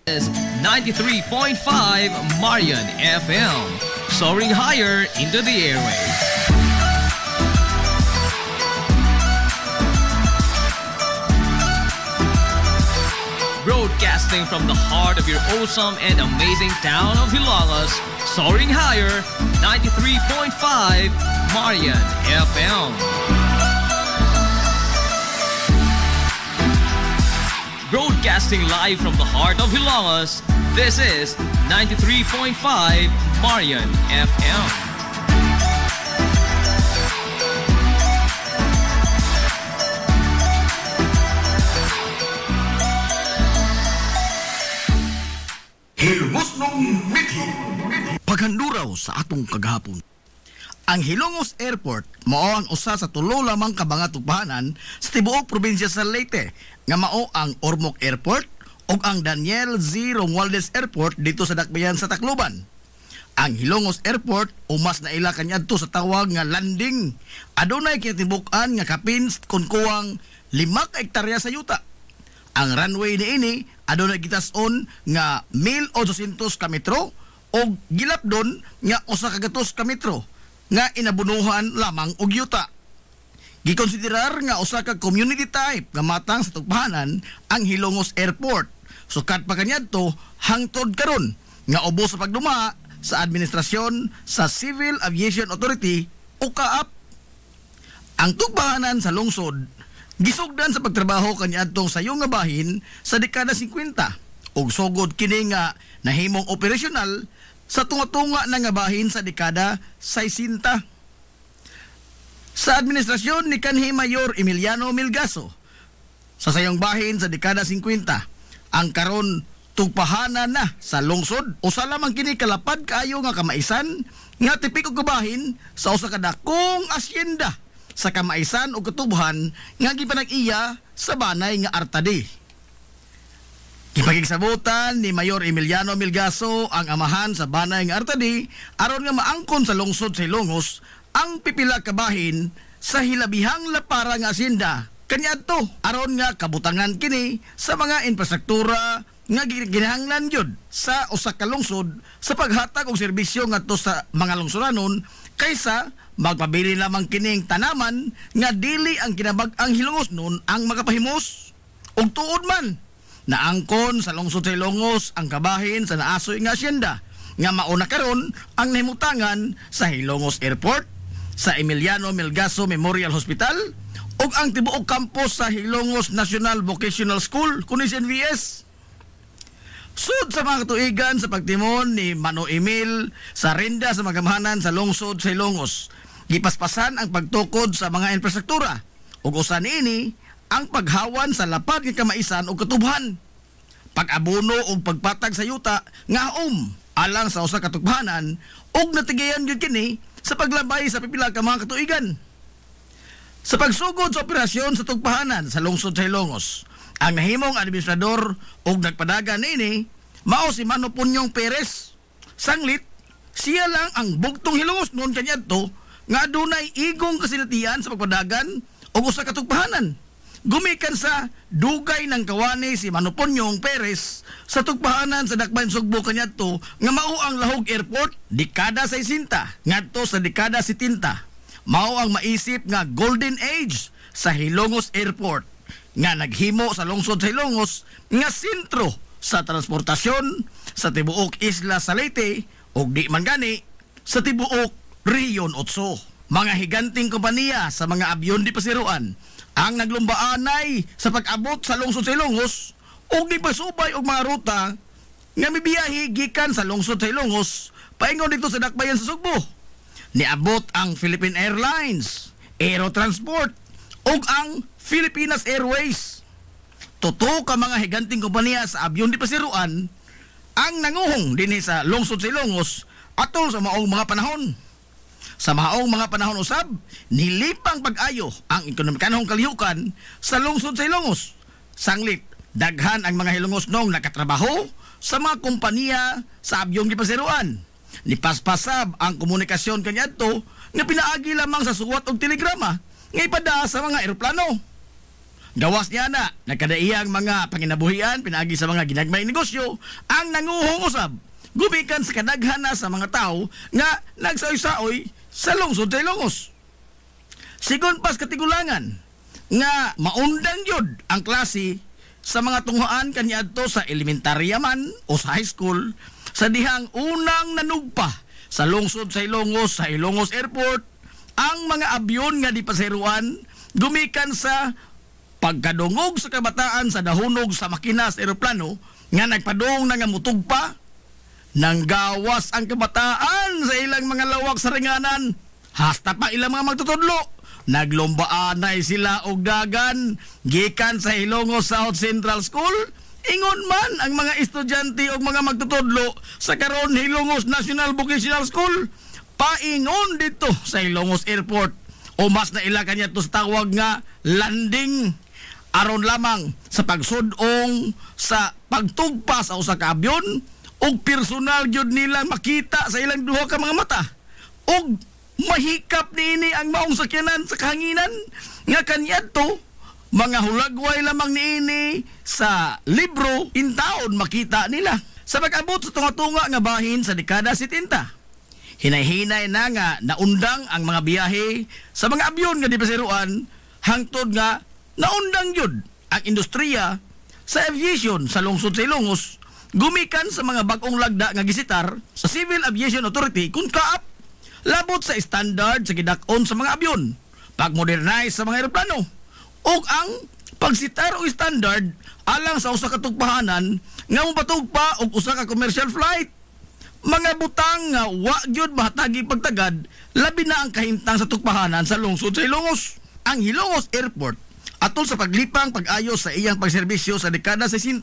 is 93.5 Marian FM, soaring higher into the airwaves. Broadcasting from the heart of your awesome and amazing town of Hilalas, soaring higher, 93.5 Marian FM. Broadcasting live from the heart of Hilalas, this is 93.5 Marian FM. Hilongos nung mithi. Paghanduraw sa atong kagahapon. Ang Hilongos Airport mao ang usa sa tulo lamang ka mga tugpahanan sa tibuok probinsya sa Leyte nga mao ang Ormoc Airport ug ang Daniel Z. Romualdez Airport dito sa dakbayan sa Tacloban. Ang Hilongos Airport umas na ila kaniadto sa tawag nga landing. Adunay kitibuk-an nga kapin kun kuwang 5 ka hektarya sa yuta. Ang runway niini adunay gitas-on nga 1,800 ka metro o gilapdon nga 100 ka metro nga inabunuhan lamang og yuta. Gikonsiderar nga usa ka community type nga matang sa tugpahanan ang Hilongos Airport. Sukat pa kaniadto hangtod karon nga ubos sa pagduma sa administrasyon sa Civil Aviation Authority o CAAP. Ang tugpahanan sa lungsod gisugdan sa pagtrabaho kaniadtong sayo nga bahin sa dekada 50 ug sugod kini nga nahimong operasyonal sa tunga-tunga na nga bahin sa dekada 60. Sa administrasyon ni kanhi Mayor Emiliano Milgaso sa sayong bahin sa dekada 50, ang karon tugpahanan na sa lungsod usa lamang kini kalapad kaayo nga kamaisan nga tipiko kabahin sa usa ka dakong asyenda sa kamaisan o katubuhan nga gipanag-iya sa banay nga Artadi. Ipagigsabutan ni Mayor Emiliano Milgaso ang amahan sa banay nga Artadi aron nga maangkon sa lungsod sa Hilongos ang pipila ka bahin sa hilabihang lapara nga asyenda kaniadto aron nga kabutangan kini sa mga infrastruktura nga ginahanglan gyud sa usa ka lungsod sa paghatag og serbisyo ngadto sa mga lungsuranon kaysa magpabili lamang kining tanaman nga dili ang kinabag-ang Hilongos nun ang makapahimos og tuod man naangkon sa lungsod sa Hilongos ang kabahin sa naasoy nga asyenda nga mauna karon ang nahimutangan sa Hilongos Airport, sa Emiliano Milgaso Memorial Hospital ug ang tibuok campus sa Hilongos National Vocational School kunis NVS. Sud sa mga katuigan sa pagtimon ni Mano Emil sa renda sa magamahanan sa lungsod sa Hilongos, gipaspasan ang pagtukod sa mga infrastruktura ug usa niini ang paghawan sa lapad nga kamaisan o katubhan, pag-abono o pagpatag sa yuta nga alang sa usa ka tugpahanan ug natigayan gyud kini sa paglabay sa pipila ka mga katuigan. Sa pagsugod sa operasyon sa tugpahanan sa lungsod sa Hilongos, ang nahimong administrador ug nagpadagan niini mao si Mano Punyong Perez. Sanglit siya lang ang bugtong Hilongos noon kaniadto nga adunay igong kasinatian sa pagpadagan og usa ka tugpahanan. Gumikan sa dugay ng kawani si Mano Punyong Perez sa tugpahanan sa Dakbayan Sugbo kaniadto nga mao ang Lahog Airport dekada 60 ngadto sa dekada 70. Mao ang maisip nga golden age sa Hilongos Airport nga naghimo sa lungsod sa Hilongos nga sentro sa transportasyon sa tibuok isla sa Leyte ug di man gani sa tibuok Region 8. Mga higanting kompanya sa mga abyon di pasiruan ang naglumbaanay sa pag-abot sa lungsod sa Hilongos ug gipasubay og mga ruta nga mibiyahe gikan sa lungsod sa Hilongos paingon dito sa dakbayan sa Sugbo. Niabot ang Philippine Airlines, Aerotransport ug ang Filipinas Airways. Totoo ka mga higanting kompanya sa abyon di pasiruan ang nanguhong dinhi sa lungsod sa Hilongos atol sa maong mga panahon. Sa maong mga panahon usab, nilipang pag-ayo ang ekonomikanhong kalihukan sa lungsod sa Hilongos. Sanglit, daghan ang mga Hilongos nong nakatrabaho sa mga kompanya sa abyong gipasiruan. Nipaspasab ang komunikasyon kaniadto nga pinaagi lamang sa suwat og telegrama nga ipada sa mga eroplano. Gawas niya na, nagkadaiyang mga panginabuhian, pinagi sa mga ginagmay negosyo, ang nanguhong usab. Gumikan sa kadaghan na sa mga tao nga nagsaoy-saoy sa lungsod sa Ilongos. Sigon pas katigulangan, nga maundang yun ang klase sa mga tunghoan kaniadto sa elementarya man o sa high school, sa dihang unang nanugpa sa lungsod sa Ilongos Airport, ang mga abyon nga di paseruan gumikan sa pagkadungog sa kabataan sa dahunog sa makina sa eroplano nga nagpadung na nga mutugpa, nanggawas ang kabataan sa ilang mga lawak sa ringanan, hasta pa ilang mga magtutudlo. Naglombaan sila og dagan gikan sa Ilongos South Central School. Ingon man ang mga estudyante og mga magtutudlo sa karon Ilongos National Vocational School, paingon dito sa Ilongos Airport o mas na ila kanya to sa tawag nga landing, aron lamang sa pagsudong sa pagtugpa sa usa ka abyon og personal gyud nilang makita sa ilang duha ka mga mata og mahikap niini ang maong sakyanan sa kahanginan nga kaniadto mga hulagway lamang niini sa libro in taon makita nila. Sa pag-abot sa tunga-tunga nga bahin sa dekada 70, hinay-hinay na nga naundang ang mga biyahe sa mga abyon nga di paseruan, hangtod nga naundang yun ang industriya sa aviation sa lungsod sa Ilongos, gumikan sa mga bagong lagda nga gisitar sa Civil Aviation Authority kung kaap labot sa standard sa gidak-on sa mga abyon, pag-modernize sa mga eroplano, ug ang pagsitar o standard alang sa usa ka tugpahanan nga mopatugpa og usa ka commercial flight. Mga butang nga wa gyud mahatagi pagtagad, labi na ang kahimtang sa tugpahanan sa lungsod sa Ilongos. Ang Ilongos Airport atol sa paglipang pag-ayos sa iyang pagserbisyo sa dekada 60,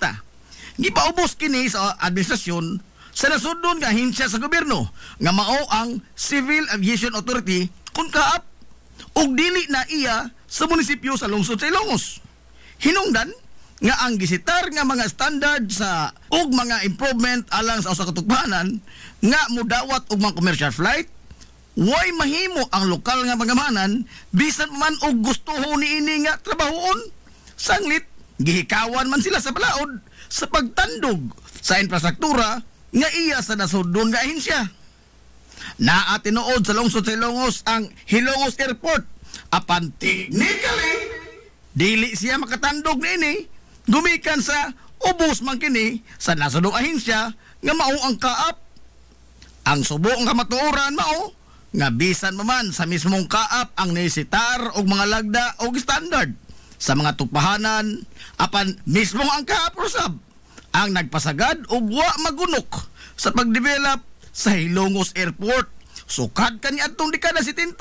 gipaubos kini sa administrasyon sa nasudnon nga ahensya sa gobyerno nga mao ang Civil Aviation Authority kung kaap, ug dili na iya sa munisipyo sa lungsod sa Ilongos. Hinungdan nga ang gisitar nga mga standard sa ug mga improvement alang sa usa ka tugpahanan nga mudawat og mga commercial flight, way mahimo ang lokal nga pangamanan bisan man og gustuho niini nga trabahoon. Sanglit gihikawan man sila sa balaod sa pagtandog sa infrastruktura nga iya sa nasudnon nga ahensya. Naa tinuod sa lungsod sa Ilongos ang Ilongos Airport, apan technically dili siya makatandog niini, gumikan sa ubos man kini sa nasudnong ahensya nga mao ang kaap. Ang subong kamatuoran mao nga bisan man sa mismong kaap ang nisitar og mga lagda og standard sa mga tugpahanan, apan mismong ang kaap usab ang nagpasagad og wa magunok sa pagdevelop sa Ilongos Airport. Sukad kaniadtong dekada 70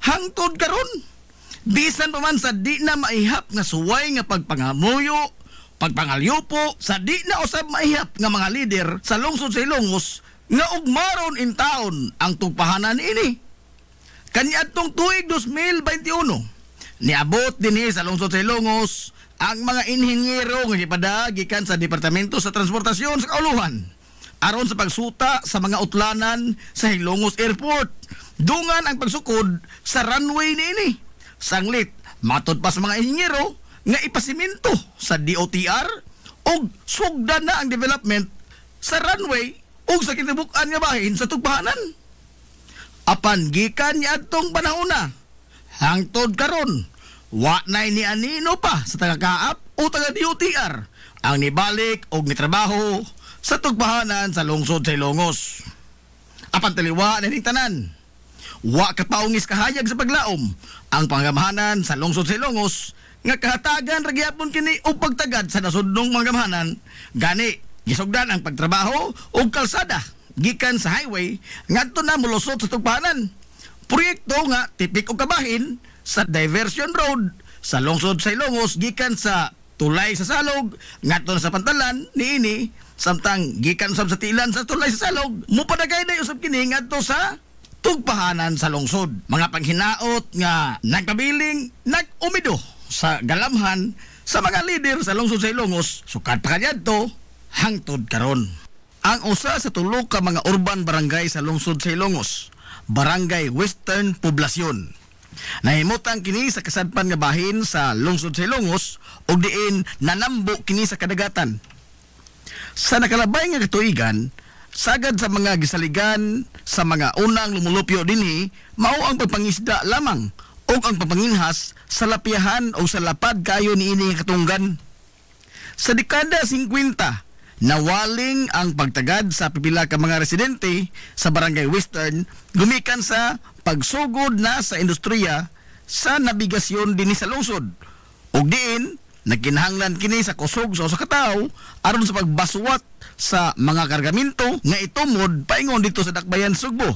hangtod karon, bisan pa man sa di na maihap nga suway nga pagpangamuyo, pagpangalyupo sa di na usab maihap nga mga lider sa lungsod sa Ilongos nga ugmaron in taon ang tugpahanan ini. Kaniadtong tuig 2021 niabot dinhi sa lungsod sa Ilongos ang mga inhinyero nga gipadagi sa Departamento sa Transportasyon sa Kauluhan aron sa pagsuta sa mga utlanan sa Ilongos Airport. Dungan ang pagsukod sa runway niini. Sanglit matod pa sa mga inhinyero nga ipasiminto sa DOTR og sugdan na ang development sa runway og sa kinabukan nga bahin sa tugpahanan. Apan gikan niadtong panahon na hangtod karon, wa nay ni anino pa sa taga-kaap o taga-DOTR ang nibalik og nitrabaho sa tugpahanan sa lungsod sa Ilongos. Apan taliwa na ning tanan, wa kapaungis kahayag sa paglaom ang pangamahanan sa lungsod sa Ilongos nga kahatagan ra gyapon kini og pagtagad sa nasudnong mga gamahanan. Gani gisugdan ang pagtrabaho og kalsada gikan sa highway ngadto na molusot sa tugpahanan. Proyekto nga tipik og kabahin sa diversion road sa lungsod sa Ilongos gikan sa tulay sa Salog ngadto na sa Pantalan niini, samtang gikan usab sa tilan sa tulay sa Salog mopadagay na usab kini ngadto sa tugpahanan sa lungsod. Mga panghinaot nga nagpabiling nag-umido sa galamhan sa mga lider sa lungsod sa Ilongos sukad pa kaniadto hangtod karon. Ang usa sa tulo ka mga urban barangay sa lungsod sa Ilongos, Barangay Western Poblasyon, Nahimutang kini sa kasadpan nga bahin sa lungsod sa Ilongos ug diin nanambo kini sa kadagatan. Sa nakalabay nga katuigan, sagad sa mga gisaligan sa mga unang lumulupyo dinhi mao ang pagpangisda lamang o ang papanginhas sa lapiahan o sa lapad kayo niini nga katunggan. Sa dekada 50, nawaling ang pagtagad sa pipila ka mga residente sa Barangay Western gumikan sa pagsugod na sa industriya sa nabigasyon dinhi sa lungsod. Ug diin nagkinahanglan kini sa kusog sa usa ka tawo aron sa pagbaswat sa mga kargamento nga itumod paingon dito sa Dakbayan, Sugbo.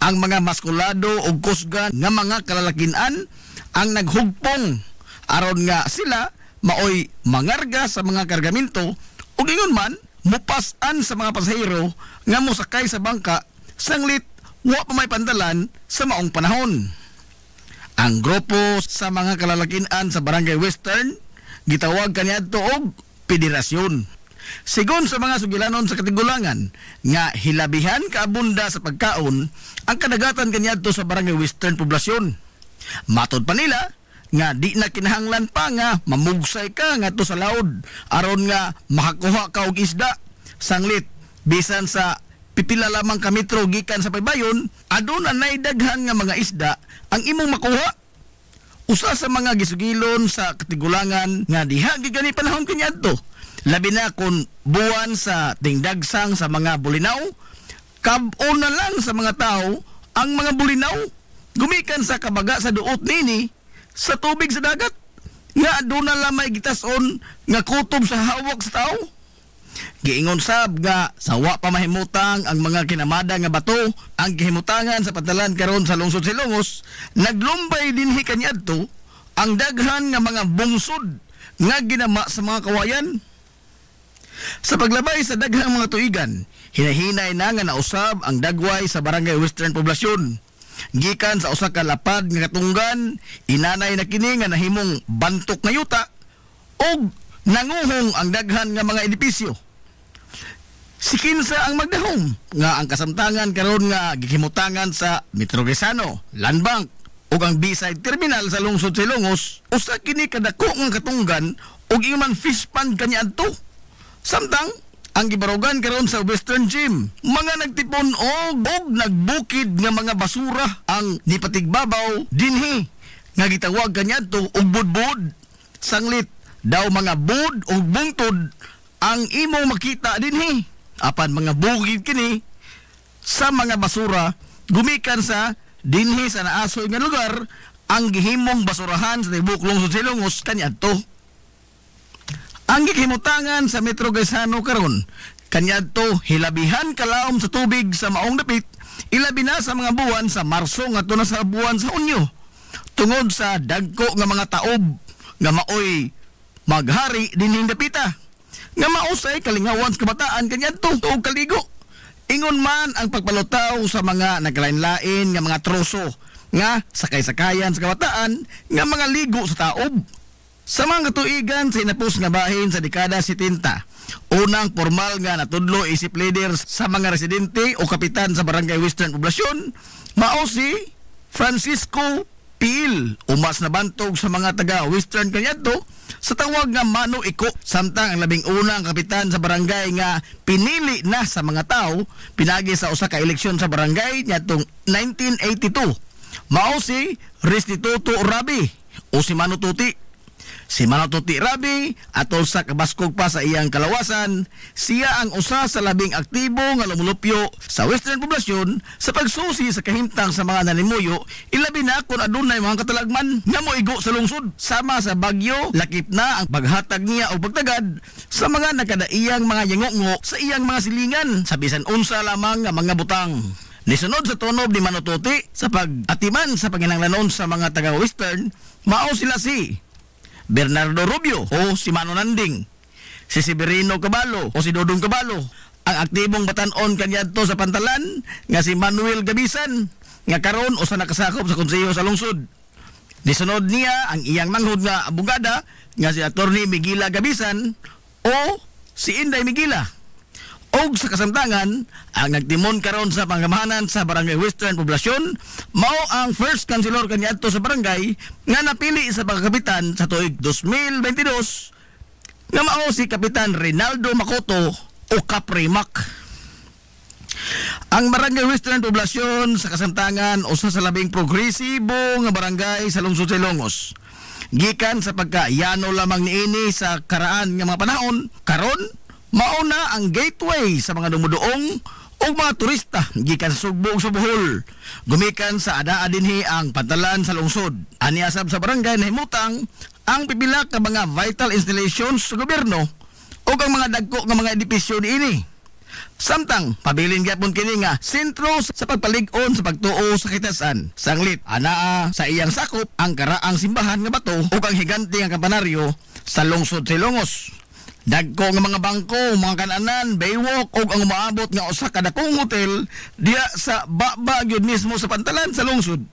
Ang mga maskulado ug kusgan nga mga kalalakinan ang naghugpong aron nga sila maoy mangarga sa mga kargamento ug ingon man mupas-an sa mga pasahero nga mosakay sa bangka sanglit wa pa may pandalan sa maong panahon. Ang grupo sa mga kalalakinan sa Barangay Western gitawag kaniadto og Federasyon. Sigon sa mga sugilanon sa Katigulangan nga hilabihan kaabunda sa pagkaon ang kadagatan kaniadto sa Barangay Western poblasyon. Matod pa nila nga di na kinahanglan pa nga mamugsay ka nga to sa laod aron nga makakuha ka og isda sanglit bisan sa pipila lamang ka metro gikan sa paybayon aduna nay daghan nga mga isda ang imong makuha. Usa sa mga gisugilon sa Katigulangan nga diha gigani panahon kaniadto labi na kung buwan sa tingdagsang sa mga bulinaw, kab-o na lang sa mga tao ang mga bulinaw gumikan sa kabaga sa duot nini sa tubig sa dagat nga doon na lang may gitason nga kutob sa hawak sa tao. Giingon sab nga sawa pa mahimutang ang mga kinamada nga bato ang gihimutangan sa padalan karon sa lungsod sa Ilongos, naglumbay dinhi kaniadto ang daghan nga mga bungsod nga ginama sa mga kawayan. Sa paglabay sa daghang mga tuigan, hinahinay na nga nausab ang dagway sa Barangay Western poblasyon. Gikan sa usa ka lapad nga katunggan, inanay na kini nga nahimong bantok nga yuta og nanguhong ang daghan nga mga edipisyo. Si kinsa ang magdahom nga ang kasamtangan karon nga gihimutangan sa Metro Quezano, Land Bank ug ang B-side terminal sa lungsod sa Ilongos, usa kini kadako nga katunggan ug iman fish pond kaniadto. Samtang ang gibarugan karon sa Western Gym, mga nagtipon og nagbukid nga mga basura ang nipatigbabaw dinhi nga gitawag kaniadto og budbud. Sanglit daw mga bud og bungtod ang imo makita dinhi. Apan mga bukid kini sa mga basura gumikan sa dinhi sa naasoy nga lugar ang gihimong basurahan sa tibok lungsod sa Ilongos kaniadto. Ang gihimutangan sa Metro Quezano karon kaniadto hilabihan kalaom sa tubig sa maong dapit ilabi na sa mga buwan sa Marso ngadto na sa buwan sa Hunyo tungod sa dagko nga mga taob nga maoy maghari dinhing dapita nga mausay kalingawan sa kabataan kaniadto tuog kaligo. Ingon man ang pagpalutaw sa mga naglain-lain nga mga troso nga sakay-sakayan sa kabataan nga mga ligo sa taob. Sa mga katuigan sa inapos nga bahin sa dekada 70, unang formal nga natudlo isip leaders sa mga residente o kapitan sa Barangay Western poblasyon, mao si Francisco Pil, umas na bantog sa mga taga Western kaniadto sa tawag nga Mano Iko. Samtang ang labing unang kapitan sa barangay nga pinili na sa mga tao pinagi sa usa ka eleksyon sa barangay niadtong 1982, mao si Restituto Rabi o si Mano Tuti. Si Mano Tuti Rabi atol sa kabaskog pa sa iyang kalawasan, siya ang usa sa labing aktibo nga lumulupyo sa Western poblasyon sa pagsusi sa kahimtang sa mga nanimuyo, ilabi na kung adunay mga katalagman nga moigo sa lungsod. Sama sa bagyo, lakip na ang paghatag niya o pagtagad sa mga nakadaiyang mga yangongo sa iyang mga silingan sa bisan unsa lamang nga mga butang. Nisunod sa tunob ni Mano Tuti sa pag-atiman sa panginahanglanon sa mga taga-Western, mao sila si Bernardo Rubio o si Mano Nanding, si Severino Cabalo o si Dodong Cabalo, ang aktibong batanon kaniadto sa Pantalan nga si Manuel Gabisan nga karon usa nakasakop sa konseho sa lungsod. Nisunod niya ang iyang manghud nga abogada nga si Attorney Migila Gabisan o si Inday Migila. Og sa kasamtangan, ang nagtimon karon sa pangamahanan sa Barangay Western Poblasyon mao ang first councilor kaniadto sa barangay nga napili sa pagkapitan sa tuig 2022 nga mao si Kapitan Rinaldo Makoto o Kaprimak. Ang Barangay Western Poblasyon sa kasamtangan usa sa labing progresibo nga barangay sa lungsod sa Ilongos. Gikan sa pagkayano lamang niini sa karaan nga mga panahon, karon mauna ang gateway sa mga dumuduong o mga turista gikan sa Sugbo ug sa Bohol. Gumikan sa adaa dinhi ang pantalan sa lungsod. Ani asab sa barangay nahimutang ang pipila ka mga vital installations sa gobyerno o ang mga dagko nga mga edipisyo niini. Samtang pabilin gyapon kini nga sentro sa pagpalig-on sa pagtuo sa kitasan. Sanglit anaa sa iyang sakop ang karaang simbahan nga bato o ang higante nga kampanaryo sa lungsod sa Ilongos. Dagko nga mga bangko, mga kananan, baywalk o ang umaabot nga usa ka dakong hotel diya sa baba gyud mismo sa pantalan sa lungsod.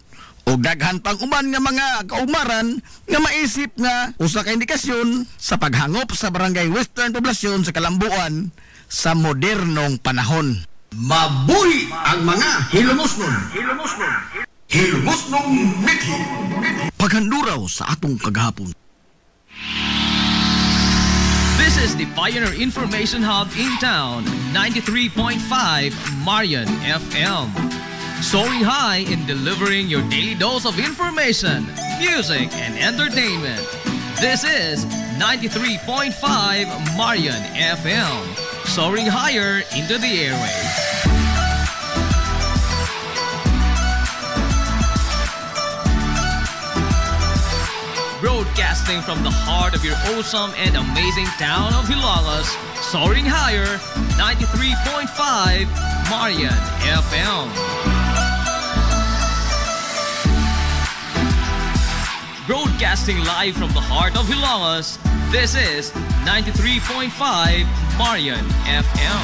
O daghan pang uman nga mga kaumaran nga maisip nga usa ka indikasyon sa paghangop sa Barangay Western Poblasyon sa kalambuan sa modernong panahon. Mabuhi ang mga hilumosnon. Hilumosnong mithi. Paghanduraw sa atong kagahapon. This is the Pioneer Information Hub in town, 93.5 Marian FM. Soaring high in delivering your daily dose of information, music, and entertainment. This is 93.5 Marian FM. Soaring higher into the airwaves. Broadcasting from the heart of your awesome and amazing town of Hilalas, soaring higher, 93.5 Marian FM. Broadcasting live from the heart of Hilalas, this is 93.5 Marian FM.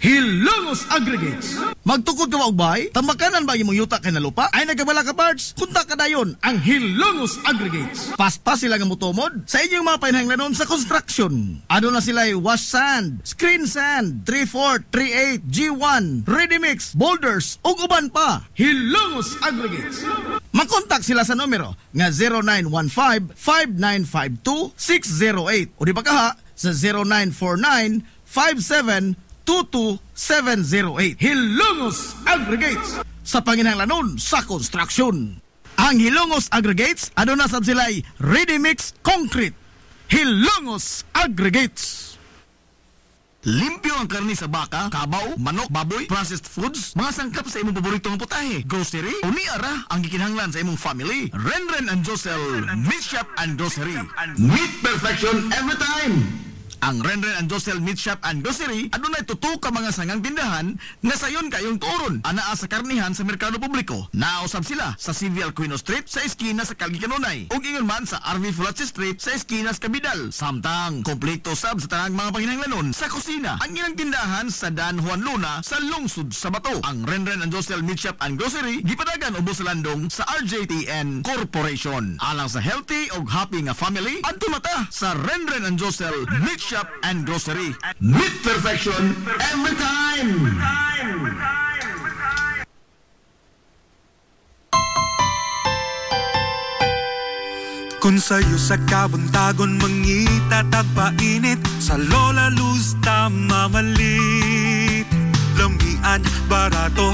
Hilongos Aggregates. Magtukod ka maubay? Tambakanan ba imong yuta kay na lupa? Ay nagkabala ka parts? Kunta ka dayon ang Hilongos Aggregates. Paspas sila nga mutomod sa inyong mga panahanglanon sa construction. Ano na sila wash sand, screen sand, 3/4, 3/8, G1, ready mix, boulders, ug uban pa. Hilongos Aggregates. Makontak sila sa numero nga 0915-5952-608 o di ba kaha sa 0949-5722-708. Hilongos Aggregates sa panginahanglanon sa construction. Ang Hilongos Aggregates ano na sab sila'y ready mix concrete. Hilongos Aggregates. Limpyo ang karni sa baka, kabaw, manok, baboy, processed foods, mga sangkap sa imong paboritong putahe, grocery, o niara ang gikinahanglan sa imong family. Renren and Josel Meat Shop and Grocery. Meat perfection every time. Ang Renren and Josel Meat Shop and Grocery adunay tutok ka mga sangang tindahan nga sayon kayong turon anaa sa karnihan sa merkado publiko. Nausab sila sa Civil Quino Street sa eskina sa Calgary Canonay ug ingon man sa RV Fulache Street sa eskina sa Cabidal. Samtang kompleto sab sa tanang mga panginahanglanon sa kusina. Ang ilang tindahan sa Dan Juan Luna sa lungsod sa Bato. Ang Renren and Josel Meat Shop and Grocery gipadagan ubos sa landong sa RJTN Corporation. Alang sa healthy ug happy nga family adto mata sa Renren and Josel Meat Shop and Grocery. Meat perfection every time. Kung sa'yo sa kabuntagon mangita tagpainit sa Lola Luz tamamalit. Lamian, barato,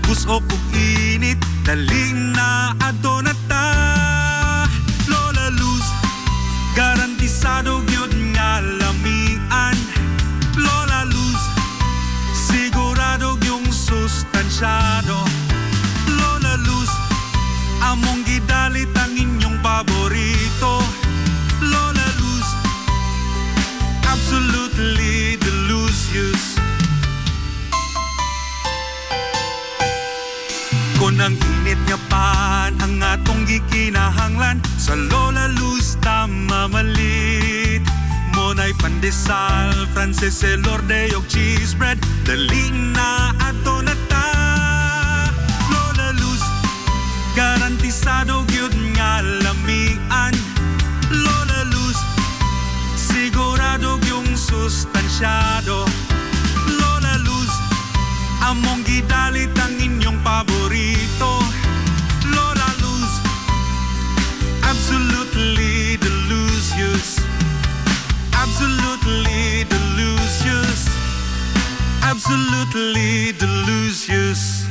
buso kung init daling na adto na ta. Lola Luz, garantisado gyud nga lamian. Lola Luz, sigurado yung sustansyado. Lola Luz, among gidalit ang inyong paborito. Lola Luz, absolutely delicious. Kung ang init nga pan ang atong gikinahanglan sa Lola Luz tamamalit. Monay pandesal, Frances Elorde og cheese bread daling na ato na ta. Lola Luz, masyado. Lola Luz, among gidalit ang inyong paborito. Lola Luz, absolutely delicious. Absolutely delicious. Absolutely delicious.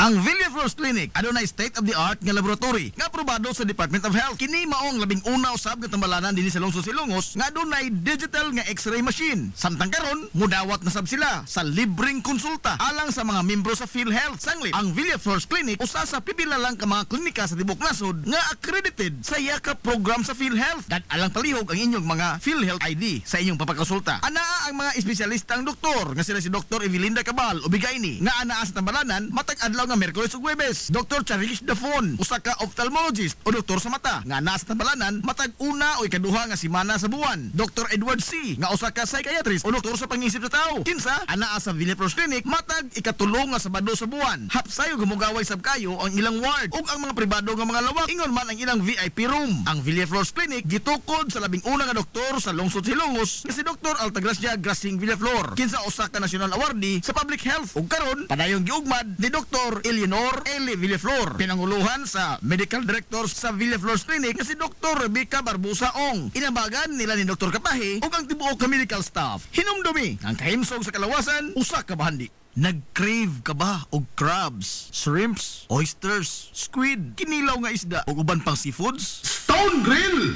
Ang Villaflores Clinic adunay state-of-the-art nga laboratory nga aprobado sa Department of Health. Kini maong labing una usab nga tambalanan dinhi sa lungsod Silongos nga adunay digital nga X-ray machine. Samtang karon, mudawat na sab sila sa libreng konsulta alang sa mga membro sa PhilHealth. Sanglit, ang Villaflores Clinic usa sa pipila lang ka mga klinika sa tibok nasod nga accredited sa yakap program sa PhilHealth. Dan alang palihog ang inyong mga PhilHealth ID sa inyong papakonsulta. Anaa ang mga espesyalistang doktor nga sila si Dr. Evelinda Cabal o Bigaini nga anaa sa tambalanan matag adlaw nga Miyerkules ug Huwebes. Dr. Charish Dafon, usa ka ophthalmologist o doktor sa mata nga nasa tambalanan matag una o ikaduha nga semana sa buwan. Dr. Edward C, nga usa ka psychiatrist o doktor sa pangisip sa tao. Kinsa anaa sa Villaflores Clinic matag ikatulong nga Sabado sa buwan. Hapsayo gumugaway sab kayo ang ilang ward ug ang mga pribado nga mga lawak. Ingon man ang ilang VIP room. Ang Villaflores Clinic gitukod sa labing una nga doktor sa lungsod Silongos nga si Dr. Altagracia Grasing Villaflor. Kinsa usa ka national awardee sa public health ug karon padayong giugmad ni Dr. Eleanor L. Villaflor, pinanguluhan sa Medical Director sa Villaflores Clinic nga si Dr. Rebecca Barbosa Ong. Inabagan nila ni Dr. Kapahi ug ang tibuok ka medical staff. Hinumdumi ang kahimsog sa kalawasan usa ka bahandi. Nag-crave ka ba og crabs, shrimps, oysters, squid, kinilaw nga isda ug uban pang seafoods? Stone Grill!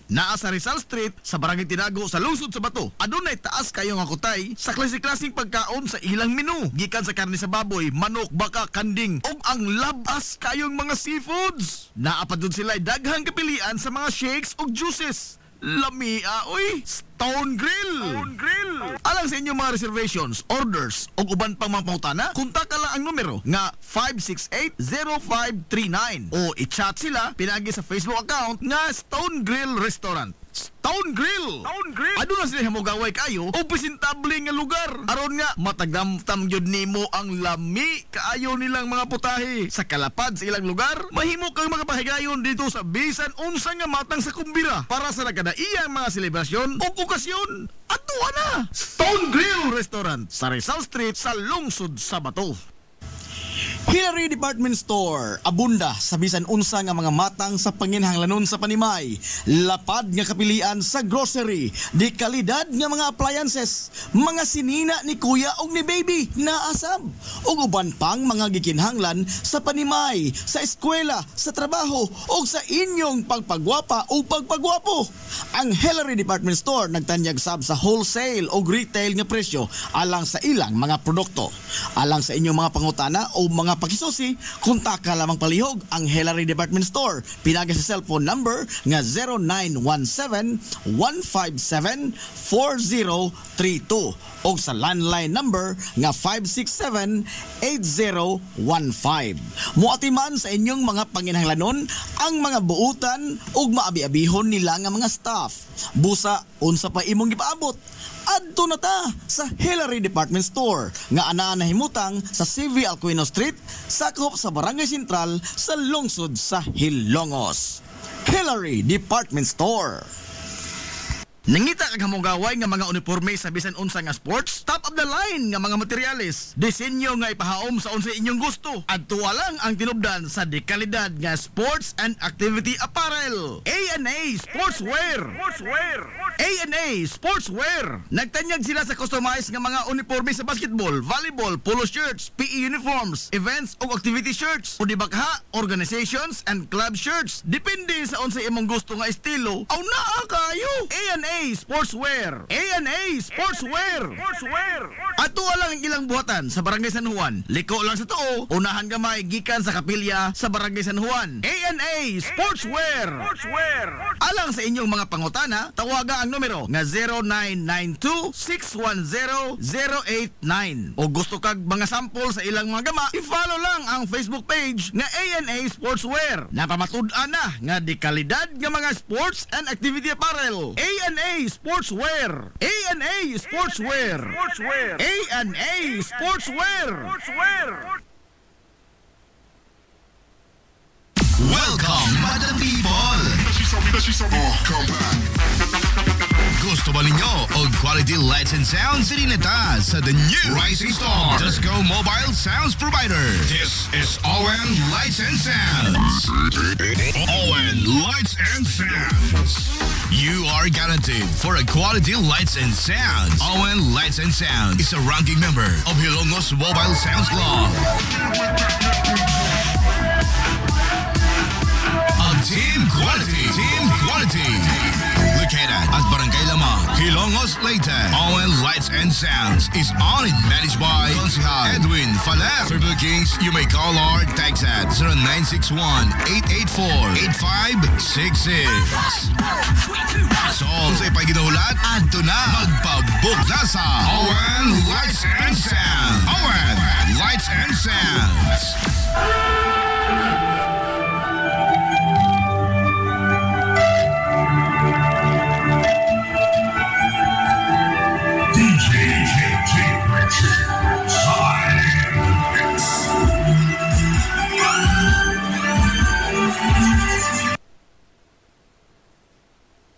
Naa sa Rizal Street sa Barangay Tinago sa lungsod sa Bato. Adunay taas kayo nga kutay sa klase-klaseng pagkaon sa ilang menu. Gikan sa karne sa baboy, manok, baka, kanding ug ang labas kayong mga seafoods. Naa pa dun sila daghang kapilian sa mga shakes ug juices. Lamia, oy! Stone Grill! Stone Grill! Alang sa inyong mga reservations, orders o uban pang mga pangutana, kontak lang ang numero nga 568-0539 o i-chat sila pinagi sa Facebook account nga Stone Grill Restaurant. Stone Grill! Stone Grill! Aduna sila hamugaway kayo o presentable nga lugar. Aron nga matagamtam yun nimo ang lami kaayo nilang mga putahe. Sa kalapad sa ilang lugar, mahimo kang makapahigayon dito sa bisan unsa nga matang sa kumbira para sa nagkadaiyang mga selebrasyon o okasyon. Atuwa na! Stone Grill Restaurant sa Rizal Street sa lungsod sa Bato. Hillary Department Store, abunda sa bisan unsa nga mga matang sa panginhanglanon sa panimay, lapad nga kapilian sa grocery, di kalidad nga mga appliances, mga sinina ni kuya ug ni baby naasab, ug uban pang mga gikinhanglan sa panimay, sa eskwela, sa trabaho ug sa inyong pagpagwapa ug pagpagwapo. Ang Hillary Department Store nagtanyag sab sa wholesale ug retail nga presyo alang sa ilang mga produkto. Alang sa inyong mga pangutana o mga pakisusi, kontaka lamang palihog ang Hillary Department Store. Pinagi sa cellphone number nga 0917-157-4032 o sa landline number nga 567-8015. Muatiman sa inyong mga panginhanglanon ang mga buutan ug maabi-abihon nila nga mga staff. Busa, unsa pa imong gipaabot? Adto na ta sa Hillary Department Store nga anaa na himutang sa CV Alcuino Street, sakop sa Barangay Sentral sa lungsod sa Hilongos. Hillary Department Store. Nangita kag hamugaway nga mga uniforme sa bisan unsa nga sports, top of the line nga mga materyales, disenyo nga ipahaom sa unsa inyong gusto. Adto lang ang tinubdan sa dekalidad nga sports and activity apparel. A&A Sportswear. A&A Sportswear. Nagtanyag sila sa customized nga mga uniforme sa basketball, volleyball, polo shirts, PE uniforms, events ug activity shirts, o di bakha, organizations and club shirts. Depende sa unsa imong gusto nga estilo. Aw naa kayo. A&A Sportswear. A&A Sportswear. Ato lang ang ilang buhatan sa Barangay San Juan. Liko lang sa tuo, unahan gamay gikan sa kapilya sa Barangay San Juan. A&A Sportswear. Alang sa inyong mga pangutana, tawaga ang numero nga 0992-610-089. O gusto kag mga sample sa ilang mga gama, i-follow lang ang Facebook page nga ANA Sportswear. Napamatud-an na nga di kalidad nga mga sports and activity apparel. ANA Sportswear. ANA Sportswear. ANA Sportswear. Welcome, Madam People! Gusto ba ninyo og quality lights and sounds ininita sa the new Rising Star Disco Mobile Sounds Provider? This is ON Lights and Sounds. ON Lights and Sounds. You are guaranteed for a quality lights and sounds. ON Lights and Sounds is a ranking member of Hilongos Mobile Sounds Club. Team Quality. Located at Barangay Lamang, Hilongos, Leyte. ON Lights and Sounds is owned and managed by Consihal Edwin Faler. For bookings, you may call or text at 0961-884-8566. So, sa ipaginahulat, adto na magpabook na sa ON Lights and Sounds. ON Lights and Sounds.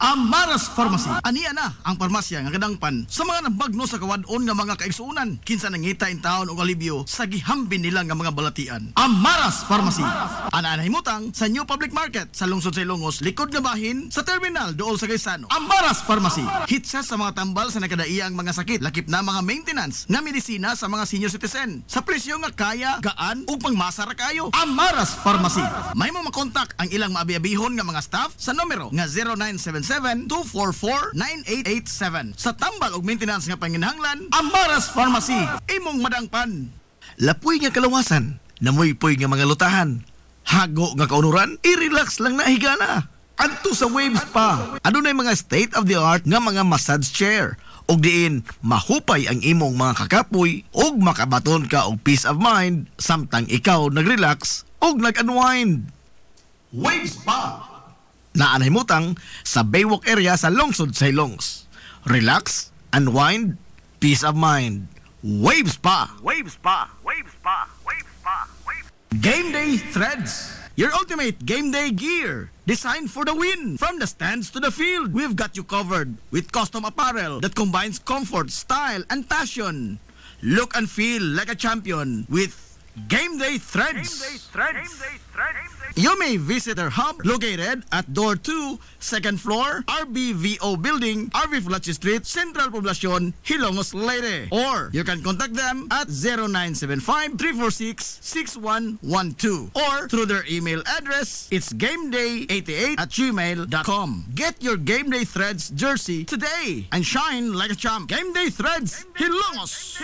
Amaras Pharmacy. Aniya na ang parmasya nga kadangpan sa mga nabagno sa kawadon nga mga kaigsuunan. Kinsa nangita in taon og alibyo sa gihambin nila nga mga balatian. Amaras Pharmacy. Ana himutang sa New Public Market sa lungsod sa Ilongos, likod nga bahin sa terminal dool sa Gaisano. Amaras Pharmacy. Hitsa sa mga tambal sa nakadaiyang mga sakit, lakip na mga maintenance nga medisina sa mga senior citizen. Sa presyo nga kaya, gaan ug pangmasara kayo. Amaras Pharmacy. May mo makontak ang ilang maabi-abihon nga mga staff sa numero nga 0977-244-9887. Sa tambal og maintenance nga panginahanglan, Amaras Pharmacy. Imong madangpan. Lapoy nga kalawasan, namoy-poy nga mga lutahan, hago nga kaunuran, i-relax lang na higana. Adto sa Waves Spa. Adunay mga state-of-the-art nga mga massage chair. Og diin, mahupay ang imong mga kakapoy og makabaton ka og peace of mind samtang ikaw nag-relax og nag-unwind. Waves Spa. Naanay mutang sa Baywalk area sa lungsod sa Hilongos. Relax, unwind, peace of mind. Waves Spa. Game Day Threads. Your ultimate game day gear. Designed for the win. From the stands to the field, we've got you covered with custom apparel that combines comfort, style, and passion. Look and feel like a champion with Game Day Threads. You may visit our hub located at Door 2, 2nd floor, RBVO Building, RV Fulachi Street, Central Poblacion, Hilongos, Leyte. Or you can contact them at 0975-346-6112 or through their email address, it's gameday88@gmail.com. Get your Game Day Threads jersey today and shine like a champ. Game Day Threads, Hilongos.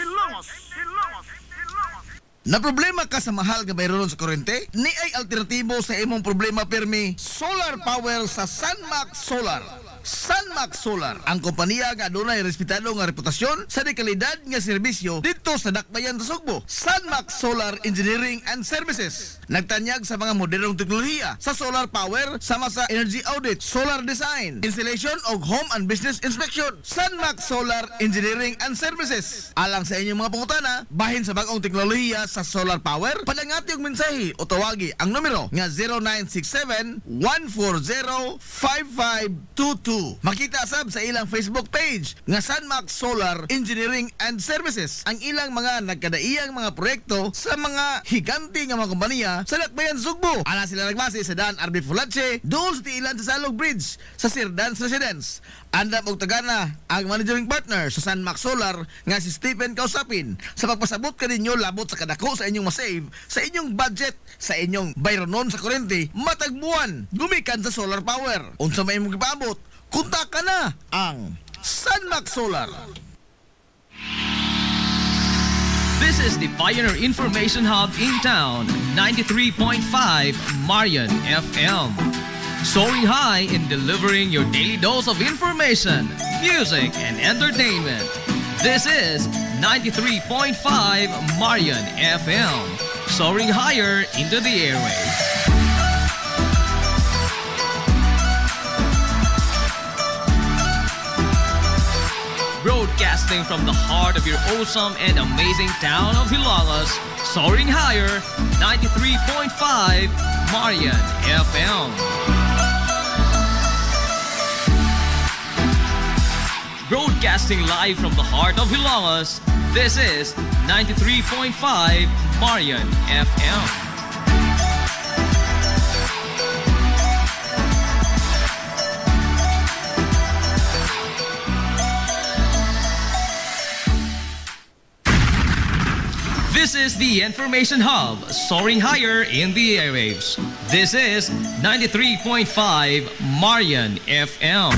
Na problema ka sa mahal nga bayranon sa kuryente? Ni ay alternatibo sa imong problema permi. Solar power sa Sunmax Solar. Sunmax Solar, ang kompanya nga adunay respetado nga reputasyon sa dekalidad nga serbisyo dito sa Dakbayan sa Sugbo. Sunmax Solar Engineering and Services. Nagtanyag sa mga modernong teknolohiya sa solar power sama sa energy audit, solar design, installation og home and business inspection. Sunmax Solar Engineering and Services. Alang sa inyong mga pangutana, bahin sa bagong teknolohiya sa solar power, padangati og mensahe o tawagi ang numero nga 0967-140-5522. Makita sab sa ilang Facebook page nga Sunmax Solar Engineering and Services ang ilang mga nagkadaiyang mga proyekto sa mga higante nga mga kompanya sa Dakbayan Sugbo. Ana sila nagbase sa daan RB Fulache, doon sa tiilan sa Salog Bridge sa Sirdans Residence. Andam og tagana ang managing partner sa Sunmax Solar nga si Stephen Kausapin sa pagpasabot kaninyo labot sa kadako sa inyong masave sa inyong budget sa inyong bayranon sa kuryente matag buwan gumikan sa solar power. Unsa may imong gipaabot, kontak ka na ang Sunmax Solar. This is the Pioneer Information Hub in Town, 93.5 Marian FM. Soaring high in delivering your daily dose of information, music, and entertainment. This is 93.5 Marian FM. Soaring higher into the airwaves. Broadcasting from the heart of your awesome and amazing town of Hilalas, soaring higher, 93.5 Marian FM. Broadcasting live from the heart of Hilalas, this is 93.5 Marian FM. This is the Information Hub, soaring higher in the airwaves. This is 93.5 Marian FM.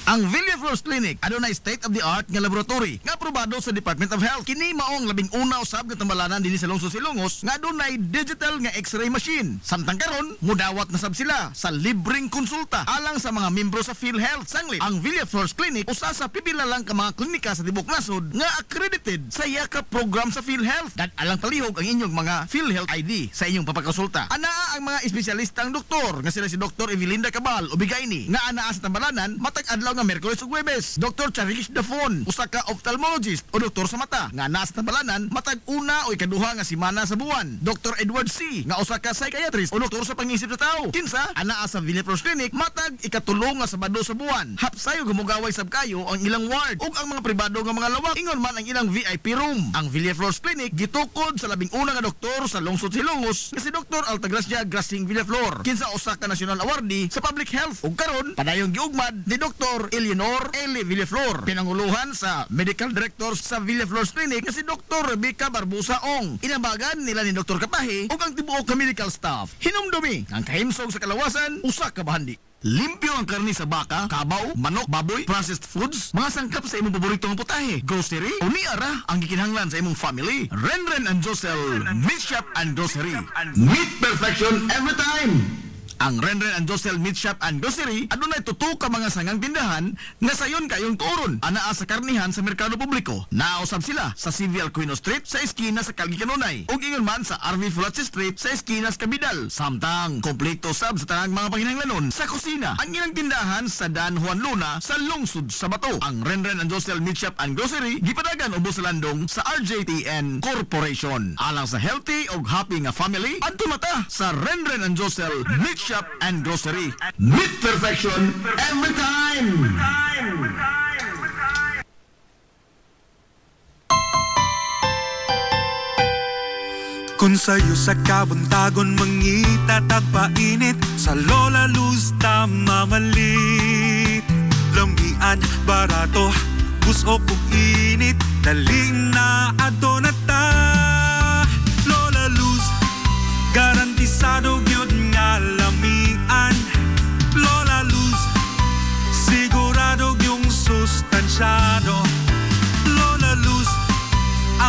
Ang Villaflores Clinic adunay state-of-the-art nga laboratory nga aprobado sa Department of Health. Kini maong labing una usab nga tambalanan dinhi sa lungsod Silongos nga adunay digital nga X-ray machine. Samtang karon, mudawat na sab sila sa libreng konsulta alang sa mga membro sa PhilHealth. Sanglit, ang Villaflores Clinic usa sa pipila lang ka mga klinika sa tibok nasod nga accredited sa yakap program sa PhilHealth. Dan alang palihog ang inyong mga PhilHealth ID sa inyong papakonsulta. Anaa ang mga espesyalistang doktor nga sila si Dr. Evelinda Cabal o Bigayni nga anaa sa tambalanan matag adlaw nga Miyerkules ug Huwebes. Dr. Charish Dafon, usa ka ophthalmologist o doktor sa mata nga nasa tambalanan matag una o ikaduha nga semana sa buwan. Dr. Edward C, nga usa ka psychiatrist o doktor sa pangisip sa tao. Kinsa anaa sa Villaflores Clinic matag ikatulong nga Sabado sa buwan. Hapsay ug gumugaway sab kayo ang ilang ward ug ang mga pribado nga mga lawak ingon man ang ilang VIP room. Ang Villaflores Clinic gitukod sa labing una nga doktor sa lungsod Silongos nga si Dr. Altagracia Grasing Villaflor. Kinsa usa ka national awardee sa public health ug karon padayong giugmad ni Dr. Eleanor L. Villaflor, pinanguluhan sa Medical Director sa Villaflores Clinic nga si Dr. Rebecca Barbosa Ong. Inabagan nila ni Dr. Kapahi ug ang tibuok ka medical staff. Hinumdumi ang kahimsog sa kalawasan usa ka bahandi. Limpyo ang karni sa baka, kabaw, manok, baboy, processed foods, mga sangkap sa imong paboritong putahe, grocery, o niara ang gikinahanglan sa imong family. Renren and Josel, Meat Shop and Grocery. Meat perfection every time! Ang Renren and Josel Meat Shop and Grocery adunay tutok ka mga sangang tindahan nga sayon kayong turon anaa sa karnihan sa merkado publiko. Nausab sila sa Civil Aquino Street sa eskina sa Calgary Kanunay ug ingon man sa RV Fulache Street sa eskina sa Cabidal. Samtang kompleto sab sa tanang mga panginahanglanon sa kusina ang ilang tindahan sa Dan Juan Luna sa lungsod sa Bato. Ang Renren and Josel Meat Shop and Grocery gipadagan ubos sa landong sa RJTN Corporation. Alang sa healthy ug happy nga family adto mata sa Renren and Josel Meat Shop and Grocery. Meat perfection every time! Kung sa'yo sa kabuntagon mangita tagpainit sa Lola Luz mamalit lamian barato buso kung init daling na adonata Lola Luz garantisado gyud nga lamian Lola Luz sigurado yung sustansyado Lola Luz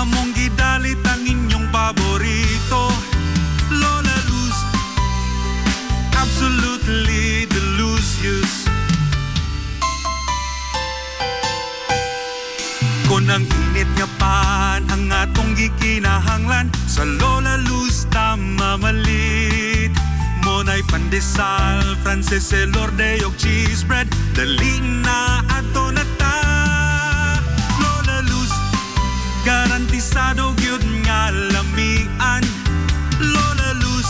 among gidalit ang inyong paborito Lola Luz absolutely delicious kung ang init nga pan ang atong gikinahanglan sa Lola Luz mamalit monay pandesal Frances elorde og cheese bread dali na ato na ta Lola Luz garantisado gyud nga lamian Lola Luz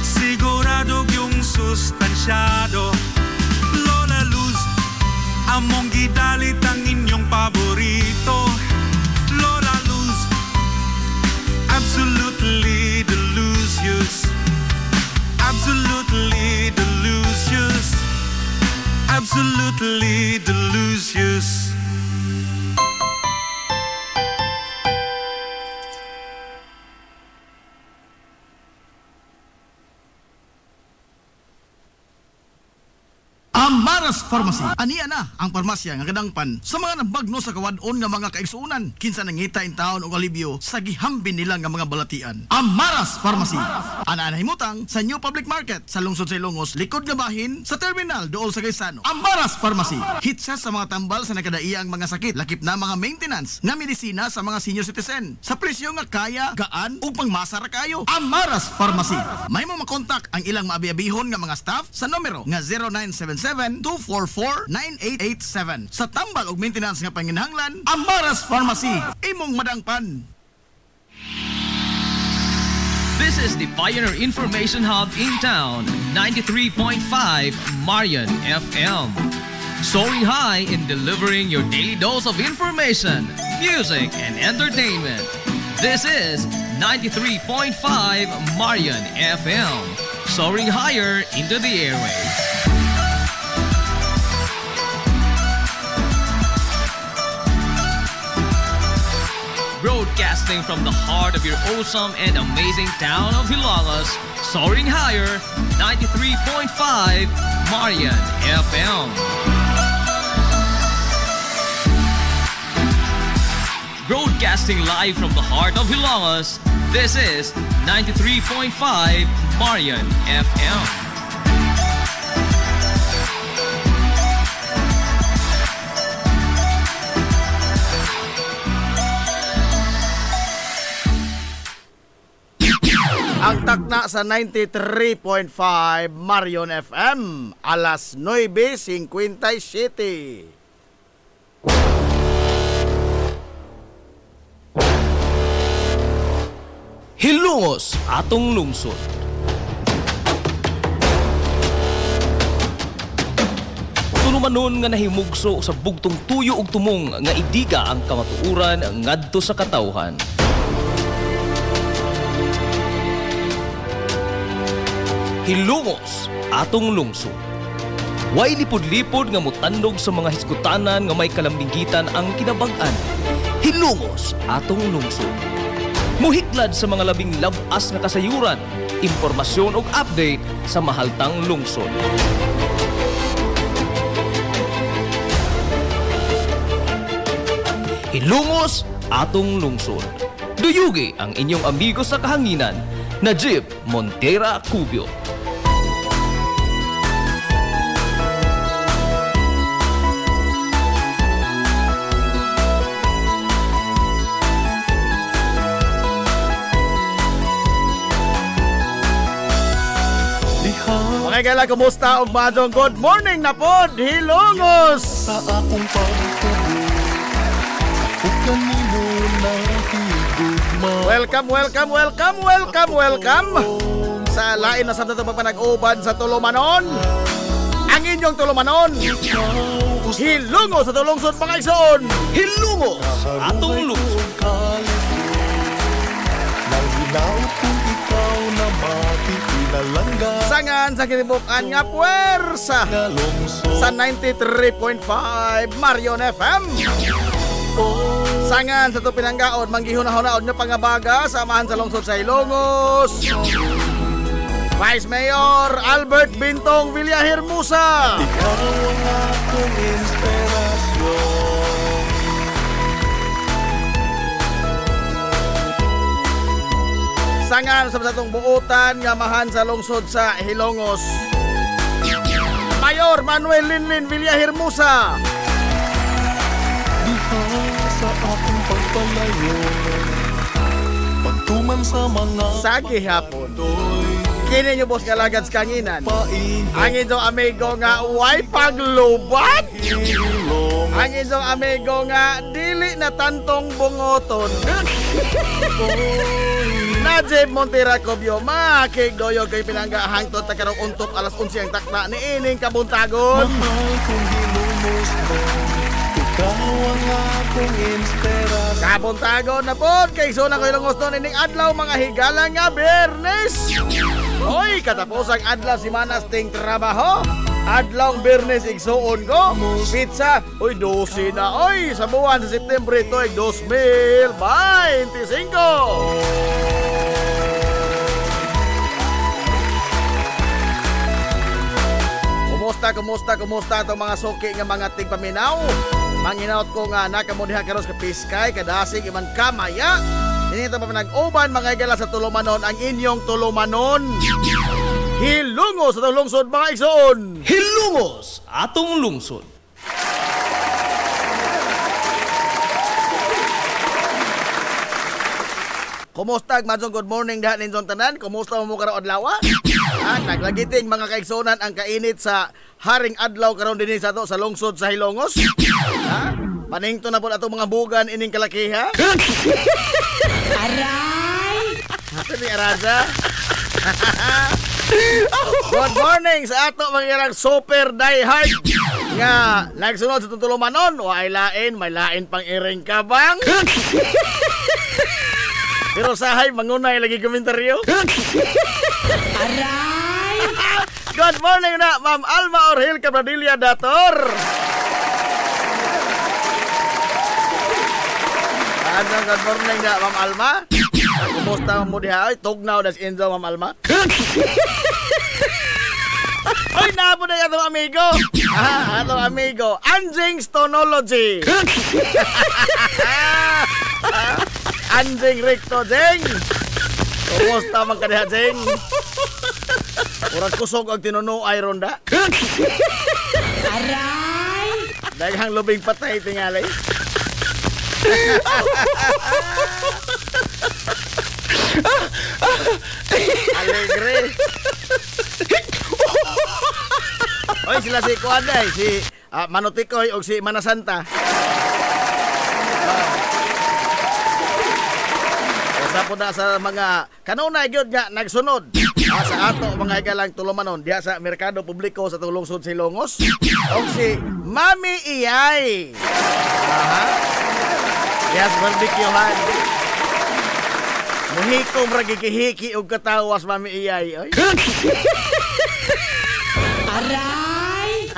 sigurado yung sustansyado Lola Luz among gidalit ang inyong paborito Lola Luz absolutely delicious absolutely delicious absolutely delicious Ang Amaras Pharmacy. Aniya na ang parmasya nga kadangpan sa mga nabagno sa kawadon nga mga kaigsuunan. Kinsa nangita in taon og alibyo sa gihambin nila nga mga balatian. Amaras Pharmacy. Ana himutang sa New Public Market sa lungsod sa Ilongos, likod nga bahin sa terminal dool sa Gaisano. Amaras Pharmacy. Hitsa sa mga tambal sa nakadaiyang mga sakit, lakip na mga maintenance nga medisina sa mga senior citizen. Sa presyo nga kaya, gaan ug pangmasara kayo. Amaras Pharmacy. May mo makontak ang ilang maabi-abihon nga mga staff sa numero nga 0977-244-9887. Sa tambal ug maintenance nga panginahanglan, Amaras Pharmacy. Imong madangpan. This is the Pioneer Information Hub in town, 93.5 Marion FM. Soaring high in delivering your daily dose of information, music, and entertainment. This is 93.5 Marion FM. Soaring higher into the airwaves. Broadcasting from the heart of your awesome and amazing town of Hilagas, soaring higher, 93.5 Marion FM. Broadcasting live from the heart of Hilagas, this is 93.5 Marion FM. Ang takna sa 93.5 Marion FM, alas 9:57. Hilongos atong lungsod. Tunumanon nga nahimugso sa bugtong tuyo ug tumong nga idiga ang kamatuuran ngadto sa katawhan. Hilongos atong lungsod. Way lipod-lipod nga mutandog sa mga hiskutanan nga may kalambigitan ang kinabag-an. Hilongos atong lungsod. Muhiklad sa mga labing labas nga kasayuran, impormasyon ug update sa mahaltang lungsod. Hilongos atong lungsod. Duyugi ang inyong amigo sa kahanginan, Najib Montera Cubio. Mga kailan, kumusta? Og madong good morning na pod, Hilongos! Sa akong pagtubo, ug kanino nakigugma. Welcome sa lain na sabta itong pagpanag-uban sa Tulumanon. Ang inyong Tulumanon, Hilongos sa Tulungsod, mga igsoon. Hilongos atong lungsod. Nang ginaot kung ikaw na makikinalangan Sangan sa kinibukan nga puwersa nga lungsod. sa 93.5 Marion FM. Sangan sa ito pinanggaon, manggihunahon-naon nyo pangabaga, samahan sa lungsod sa Hilongos. Vice Mayor Albert Bintong Villahermosa. Ikaw ang akong inspirasyon. Sangan sa itong buutan nga mahan sa lungsod sa Hilongos. Mayor Manuel Linlin Villahermosa. Diha sa akong pagpalayo, pagtuman sa mga Sa gihapon, patoy, kini nyo boss galagad sa kanginan. painit Ang inyong amigo nga way paglubat. ilong. Ang inyong amigo nga dili na tantong bungoton. Najib Montera Cubio, makigdoyo kay pinangga hangtod ta karong untop alas 11 ang takna ni ining kabuntagon. Mahal kong hilumos mo, ikaw ang akong inspirasyon. Kabuntagon na pod kay so na ko ilongos doon ining adlaw mga higala nga Bernes. Hoy, katapos ang adlaw si Manas ting trabaho. Adlaw Bernes igsuon ko. Pizza, oy 12 na oy sa buwan sa September ito ay 2025. Kumusta itong mga suki nga mga tigpaminaw? Manginaot ko nga nakamudiha karos ka piskay, kadasig iman kamaya. Hinito pa pinag-uban mga igala sa tulumanon ang inyong tulumanon. Hilungos sa lungsod mga igsoon. Hilungos atong lungsod. Kumusta Madjong, good morning dahan ninjong tanan. Kumusta mo karon adlaw? Naglagiting mga kaigsonan ang kainit sa haring adlaw karon dinhi sa to sa lungsod sa Hilongos. Paningto na po atong mga bugan ining kalakiha. Aray! Hato ni Araza. Good morning sa ato mga super diehard nga nagsunod sa tutulumanon. May lain pang iring kabang. Pero sahay, mangunay lagi komentaryo. Aray! Good morning na, Ma'am Alma Orhil Cabradilla Dator. Good morning na, Ma'am Alma. Kumusta mo diha? Tugnaw das inzo, Ma'am Alma. Oy, napo na atong amigo. Atong amigo, Anjing Stonology. Anjing Rikto, Jeng. Kumusta man ka diha, Jeng? Urang kusog ang tinunuay ronda. Aray! Daghang lubing patay tingali. Alegre. Oy, sila si Kuanday, si Manutikoy o si Manasanta. Sa po na sa mga kanunay gyud nga nagsunod sa ato mga igalang tulumanon diha sa merkado publiko sa lungsod Hilongos og si Mami Iyay. Yes, barbecue-han. Muhikom ra gigihiki og katawas Mami Iyay. Oy. Aray!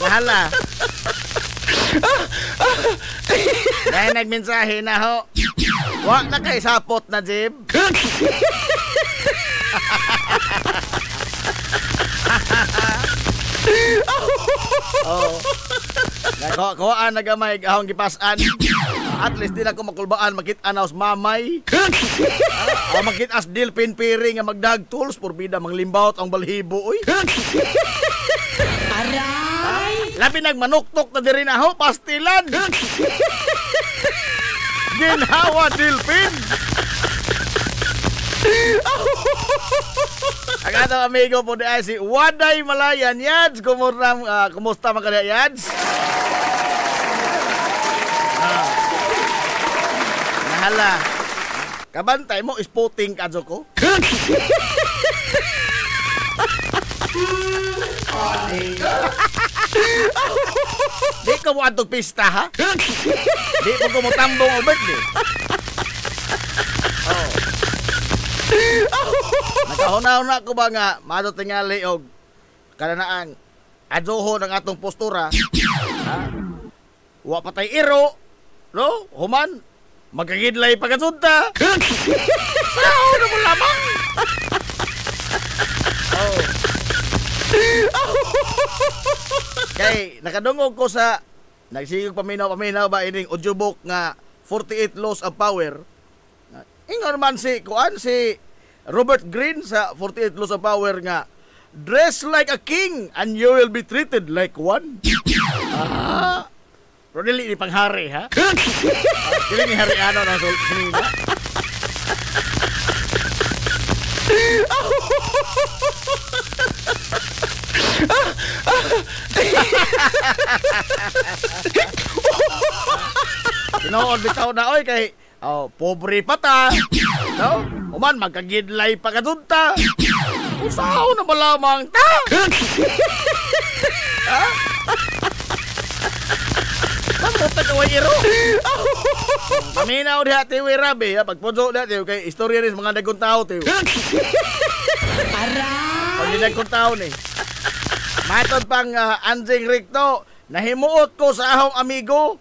Nahala. Dahil nagmensahe na ho. Wag na kay sapot na Jib. Oh. Kuhaan na gamay ahong gipasan. At least din ako makulbaan makit-anaw sa mamay. Makit-as dilpin piri nga magdag tools porbida manglimbawt ang balhibo oy. Aray! Labi nagmanuktok na diri na ho, pastilan. Ginhawa dilpin. Ang atong amigo po di ay si Waday Malayan Yads. Kumusta mga kada Yads? Nahala. Kabantay mo, spotting ka ko. Di ko mo atong pista ha? Di ko mo tambong o birthday. Oh. Nakahuna-huna ko ba nga mato tingali og kananaan adyoho ng atong postura. Wa patay iro, no? Human magkagidlay pagkasunta. Sao na mo lamang? Oh. Kay nakadungog ko sa nagsigog paminaw ba ining audiobook nga 48 Laws of Power. Ingon man si Robert Greene sa 48 Laws of Power nga dress like a king and you will be treated like one. Pero dili ni panghari ha. Dili ni hari ano na sinina. Tinood bitaw na oy kay pobre pa ta. No? Uman magkagidlay pa kadunta. Usaw na malamang ta. Ha? Saan mo tagaway iro? Paminaw diha tiwi rabi. Pagpunso diha tiwi kay istorya rin mga dagong tao tiwi. Aray! Pag dinagong tao ni. Matod pang Anjing Rikto, nahimuot ko sa ahong amigo,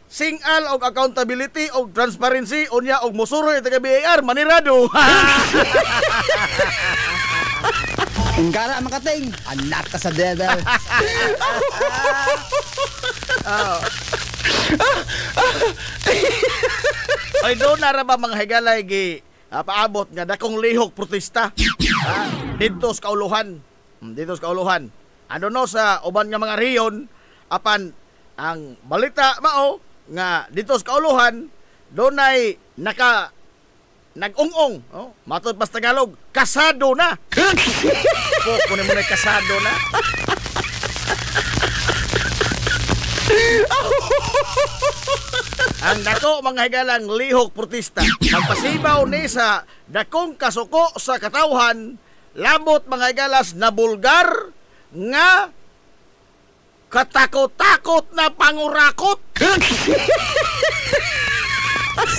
singal og accountability og transparency unya og musuroy taga BAR manirado. Ingkara makating, anak ka sa devil. Ay doon na ra ba mga higalay gi paabot nga dakong lihok protesta. Dito sa kauluhan. Dito sa kauluhan. Ano no sa uban nga mga riyon apan ang balita mao nga dito sa kauluhan doon ay nag-ung-ung. Oh, matod pas Tagalog, kasado na. Kunin mo na kasado na. Ang dako mga higalang lihok protesta magpasibaw ni sa dakong kasuko sa katawhan labot mga higalas na bulgar nga katakot-takot na pangurakot.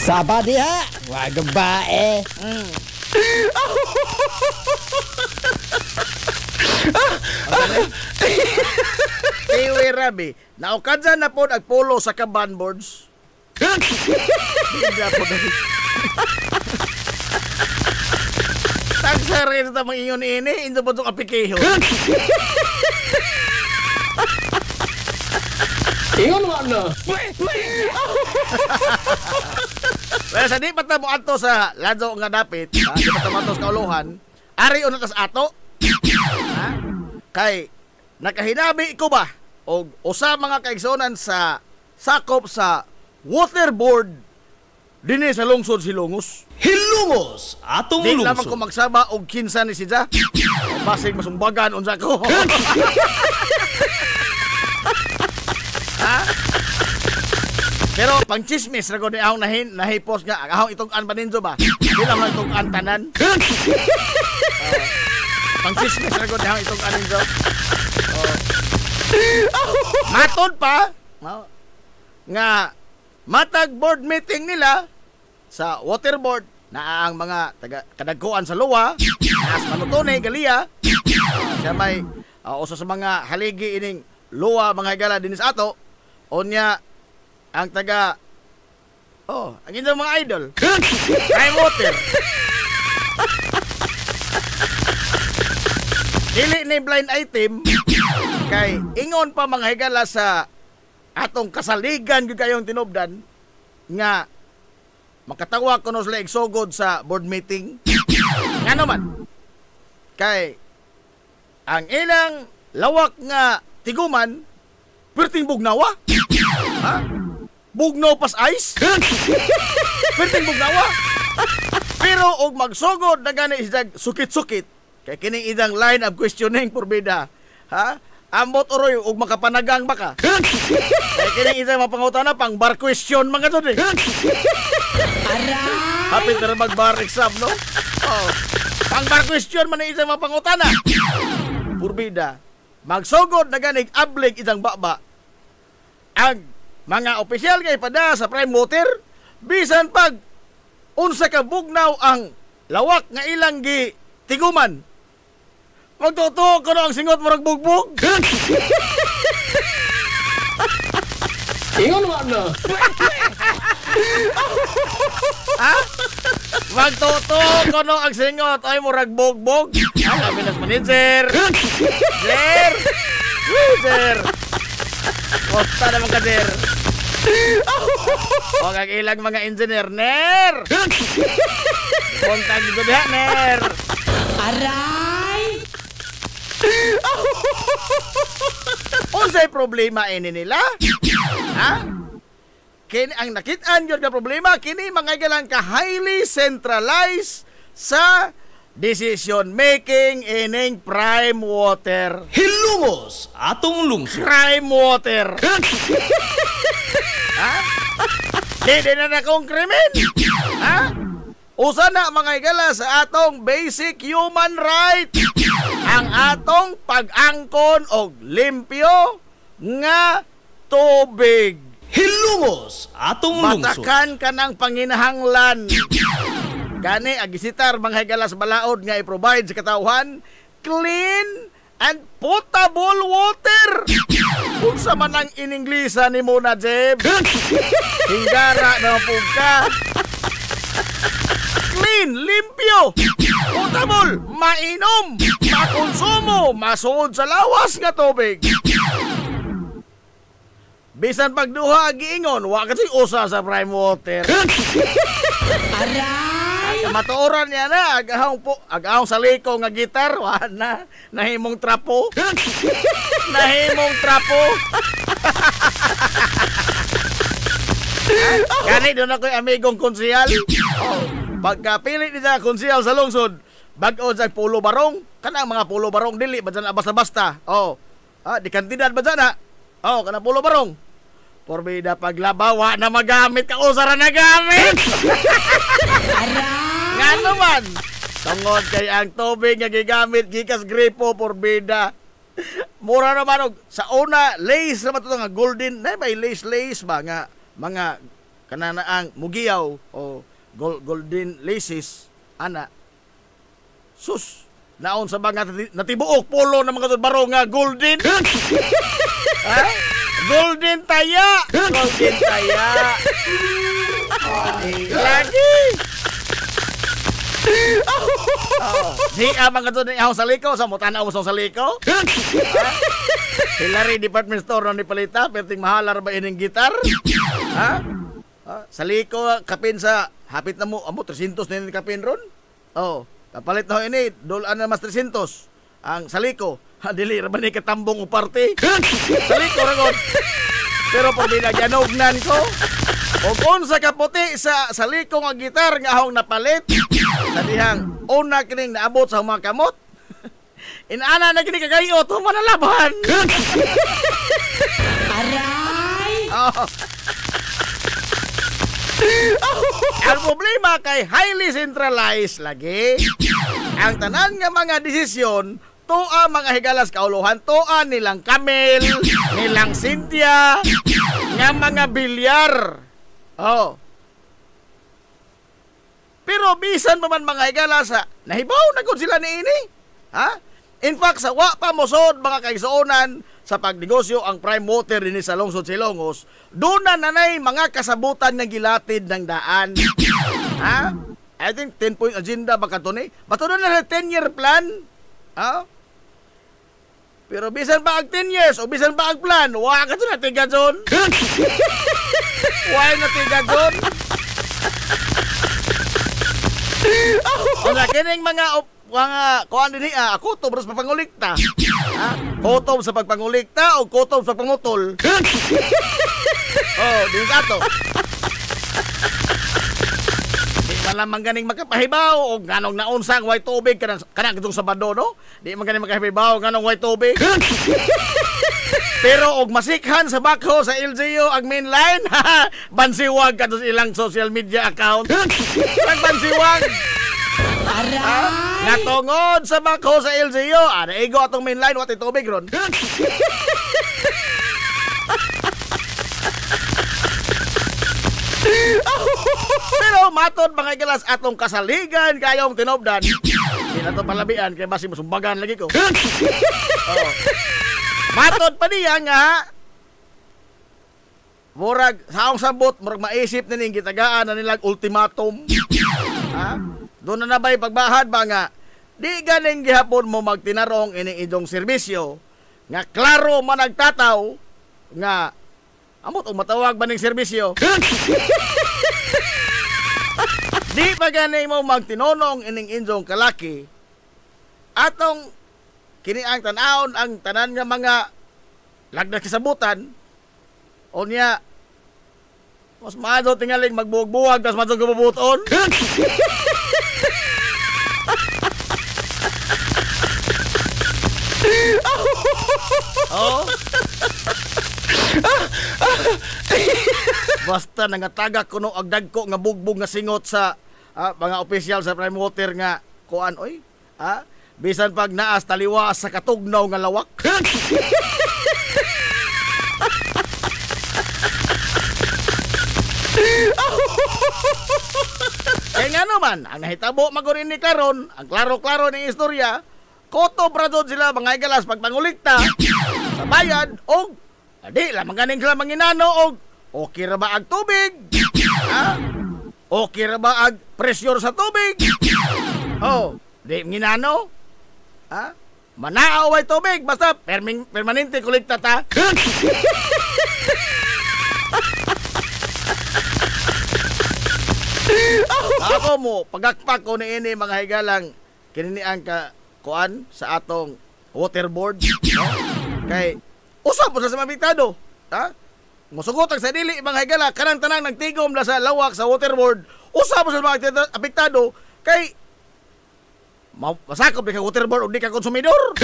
Saba diha, wag bae. Iwi Rabi, naukadza na po agpulo sa kaban boards. Hindi po dali. Tagsa rin sa mga inyon ini, inyo po itong apikeho. Ingon nga na. Well, sa di patamo ato sa ladyo nga dapit, di patamo ato sa kauluhan, ari uno tas ato. Ha? Kay nakahinabi ko ba o usa mga kaigsonan sa sakop sa water board dinhi sa lungsod Silongos. Hilungos atong Di lungsod. lamang ko magsaba og kinsa ni siya. Basig masumbagan unsa ko. Ha? Pero pang chismis ra ko ni ahong nahipos nga ahong itong-an pa ninyo ba? Di lamang itong-an tanan. Pang chismis ra ko ni ahong itong-an ninyo. Matod pa nga matag board meeting nila sa water board na ang mga kadagkuan sa luwa as manutunay galiya siya may usa sa mga haligi ining luwa mga higala din sa ato onya ang taga ang inyong mga idol prime water dili ni blind item kay ingon pa mga higala sa atong kasaligan gyud kayong tinubdan nga makatawa kuno sila igsugod sa board meeting nga naman kay ang ilang lawak nga tiguman perting bugnawa ha bugnaw pas ice perting bugnawa pero og magsugod na gani isdag sukit-sukit kay kining idang line of questioning porbida ha ambot oroy og makapanagang baka kay kining isang mapangutana pang bar question mga to hapit na mag-bar exam, no? Pang bar question man ang isang mapangutana. Purbida, magsugod na ganig ablig isang baba. Ang mga opisyal kay pada sa prime water, bisan pag unsa ka bugnaw ang lawak nga ilang gi tiguman. Magtuto ko na ang singot murag bugbog. Ingon nga na. Ha? Magtuto ko no ang singot ay murag bugbog. Sabi nas manager. Sir. Sir. Kosta naman ka, sir. O kag ilang mga engineer, ner. Kontag dito diha, ner. Aray! Unsay problema ini nila? Ha? Kini ang nakitaan yun ka problema, kini mga galang ka highly centralized sa decision making ining prime water. Hilungos atong lungsod. Prime water. Ha? Di na akong krimen. Ha? Usa na mga igala sa atong basic human right. Ang atong pag-angkon og limpyo nga tubig. Hilungos atong lungsod. Matakan ka ng panginahanglan. Gani agisitar mga higala sa balaod nga i-provide sa katawhan clean and potable water. Unsa man ang in-Inglesa ni Mona Jeb? Hinggara na po ka. Clean, limpyo, potable, mainom, makonsumo, masuod sa lawas nga tubig. Bisan pagduha giingon, wa kasi usa sa prime water. Aray! Matuoran niya na, agahong sa liko nga gitar, wa na, nahimong trapo. Nahimong trapo. Kani doon ako'y amigong konsihal. Oh, pagkapili nila konsihal sa lungsod, bag-o sa pulo barong, kanang mga pulo barong dili, ba dyan basta-basta. Oh, di kantidad ba dyan ha? Oh, kanang pulo barong. Porbida paglabawa na magamit ka usara na gamit. Nga naman. Tungod kay ang tubig nga gigamit gikas gripo porbida. Mura naman og sa una lace naman to nga golden, na may lace ba nga mga kananaang mugiyaw o golden laces ana. Sus, naon sa mga natibuok polo ng mga barong nga golden. Ha? Golden taya! Golden taya! Lagi! Di mga doon yung sa liko, sa mutana mo sa liko. Hillary department store ni palita, perting mahalar ba ining gitar? Ha? Sa liko, kapin sa, hapit na mo, 300 na yung kapin ron? Oh, kapalit na ho ini, dolan na mas 300. Ang sa liko, dili ra ba ni katambong uparte? Saliko ra gud. Pero pag binagyanognan ko, og unsa ka puti sa saliko nga gitar nga ahong napalit, sa dihang una kining naabot sa mga kamot. Inana na kini kagayot ho manalaban. Aray! Oh. Ang problema kay highly centralized lagi. Ang tanan nga mga desisyon toa mga higalas kauluhan, toa nilang Camel, nilang Cynthia, nga mga bilyar. Oh. Pero bisan pa man mga higalas, nahibaw na kung sila ni ini. Ha? In fact, sa wa pa mosod mga kaigsuonan sa pagnegosyo ang prime water din sa lungsod Silongos, doon na nanay mga kasabutan ng gilatid ng daan. Ha? I think 10-point agenda baka to ni. Bato na 10-year plan. Ha? Pero bisan pa ag 10 years o bisan pa ag plan, wa ka to na tiga dyan. Why na tiga dyan? O na kining mga kuhan din kutob sa pagpangulikta. Kutob sa pagpangulikta o kutob sa pangutol. Oh, di ka to. Malamang ganing makapahibaw o ganong naunsang white tubig kanang itong Sabado, no? Di man ganing makapahibaw ganong white tubig. Pero og masikhan sa bakho sa LGU ang main line, bansiwag ka sa ilang social media account. Bansiwag. Nga tungod sa bakho sa LGU, naigo atong main line, wati tubig ron. Pero matod mga ikilas atong kasaligan kayong tinobdan. Hindi na ito palabian kaya basi masumbagan lagi ko. Oh. Matod pa niya nga murag sa akong sabot murag maisip na ning gitagaan na nilang ultimatum. Ha? Doon na nabay pagbahad ba nga di ganing gihapon mo magtinarong ining idong serbisyo nga klaro man nagtataw nga amot o matawag ba ning serbisyo? Di pa ganay mo magtinonong ining injong kalaki atong kini ang tanawon ang tanan nga mga lagda kisabutan o niya mas maado tingaling magbuwag-buwag tas maado gububuton. Oh. Basta nangatagak kuno ang dagko nga bugbog nga singot sa mga opisyal sa prime water nga kuan oy. Bisan pag naas taliwas sa katugnaw nga lawak. Kaya nga naman, ang nahitabo magurin ni karon, ang klaro-klaro ng istorya, koto pradod sila mga igalas pagpangulikta sa bayad og di lamang ganing sila manginano og okay ra ba ag tubig? Okay ra ba ag pressure sa tubig? Oh, Di nginano? Ha? Manaaw ay tubig basta permanente kolekta ta. Ako mo pagakpak ko ni ini mga higalang kininiang ka kuan sa atong waterboard, no? Kay usap po sa mabiktado, ha? Musugot ang sa dili mga higala kanang tanang nagtigom na sa lawak sa waterboard. Usap po sa mga apektado kay masakop di ka waterboard o di ka konsumidor.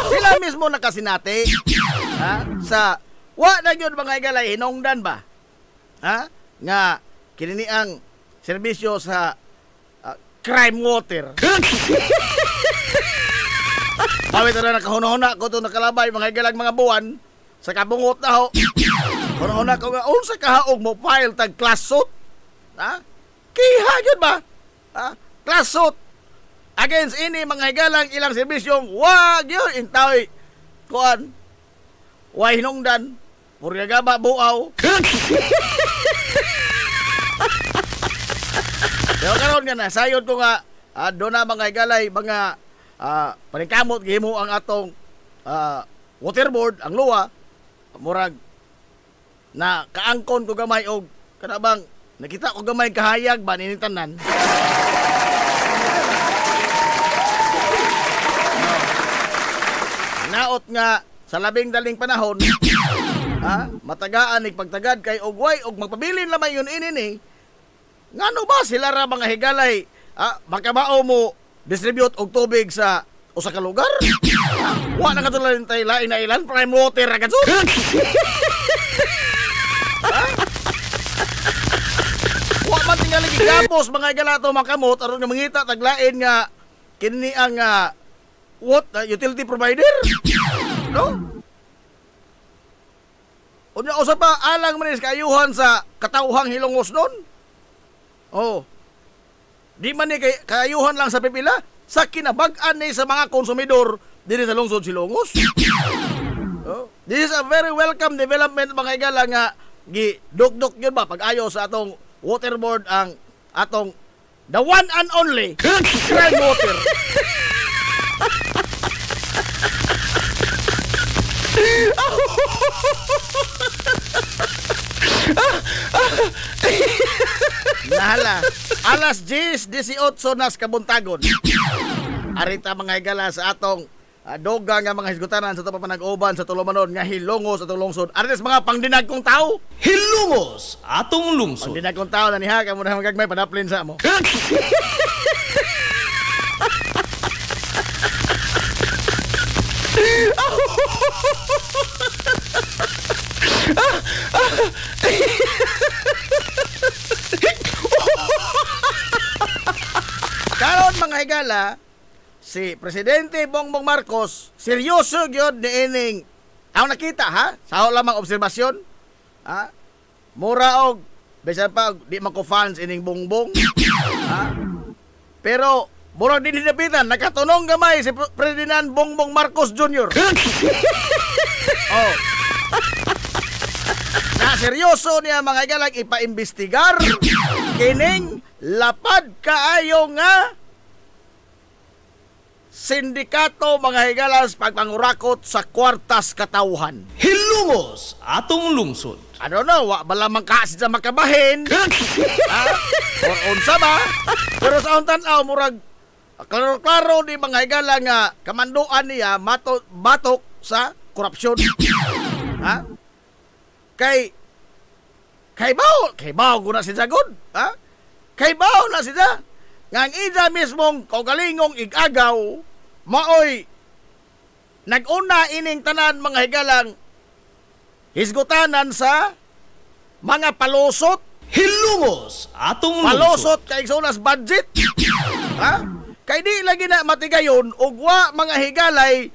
Sila mismo nakasinati, ha? Sa wa na yun mga higala hinungdan ba? Ha? Nga kinini ang serbisyo sa crime water. Pawit na nakahuna-huna ko ito nakalabay mga higalang mga buwan sa kabungot na ho. Huna-huna ko nga unsa kahaog mo file tag class suit. Ha? Kiha yun ba? Ha? Class suit against ini mga higalang ilang serbisyong wag yun intawi kuan way hinungdan puryaga buaw. Pero karon nga na sayod ko nga do na mga higalay mga paningkamot gihimo ang atong waterboard ang luwa murag na kaangkon ko gamay og kanabang nakita ko gamay kahayag ba nini tanan. Naot nga sa labing daling panahon matagaan ig pagtagad kay ogway og magpabilin lamay yun ini ni ngano ba sila ra mga higalay makabao mo distribute og tubig sa usa ka lugar? Wa na katulad tay lain na ilan prime water ra kadto. Wa man tingali gigapos mga higala to makamot aron nga mangita taglain nga kini ang utility provider. No? Unya usa pa alang man is kayuhan sa katawhang hilongos nun. Oh. Di man ni kayuhan lang sa pipila sa kinabag-an ni sa mga konsumidor diri sa lungsod Silongos. Oh. This is a very welcome development mga higala nga gidukdok yun ba pag-ayo sa atong waterboard ang atong the one and only crime water. Nahala, alas 10:18 nas kabuntagon. Arita mga higala sa atong doga nga mga hisgutanan sa ito pa panag-uban sa Tulumanon nga hilongos atong lungsod. Arites mga pangdinag kong tao. Hilongos atong lungsod. Pangdinag kong tao na niha kamo na magagmay padaplin sa mo. Karon mga higala, si Presidente Bongbong Marcos seryoso gyud niining ang nakita ha sa lamang obserbasyon ha mura og bisan pa di man ko fans ining Bongbong ha pero mura din hinapitan nakatunong gamay si President Bongbong Marcos Jr. Oh na seryoso niya mga higala ipaimbestigar kining lapad kaayo nga sindikato mga higalas pagpangurakot sa kwartas katawhan. Hilongos atong lungsod. Ano na, wa ba lamang kasi sa makabahin? Ha? Or unsa ba? Pero sa untanaw murag klaro-klaro ni mga higala nga kamanduan niya batok sa korupsyon. Ha? Kay bao guna si Jagod, ha? Kay bao na siya. Ngang ida mismong kaugalingong igagaw maoy nag-una ining tanan mga higalang hisgutanan sa mga palusot. Hilongos atong palusot kay sunas budget. Ha? Kay di lagi na matigayon ug wa mga higalay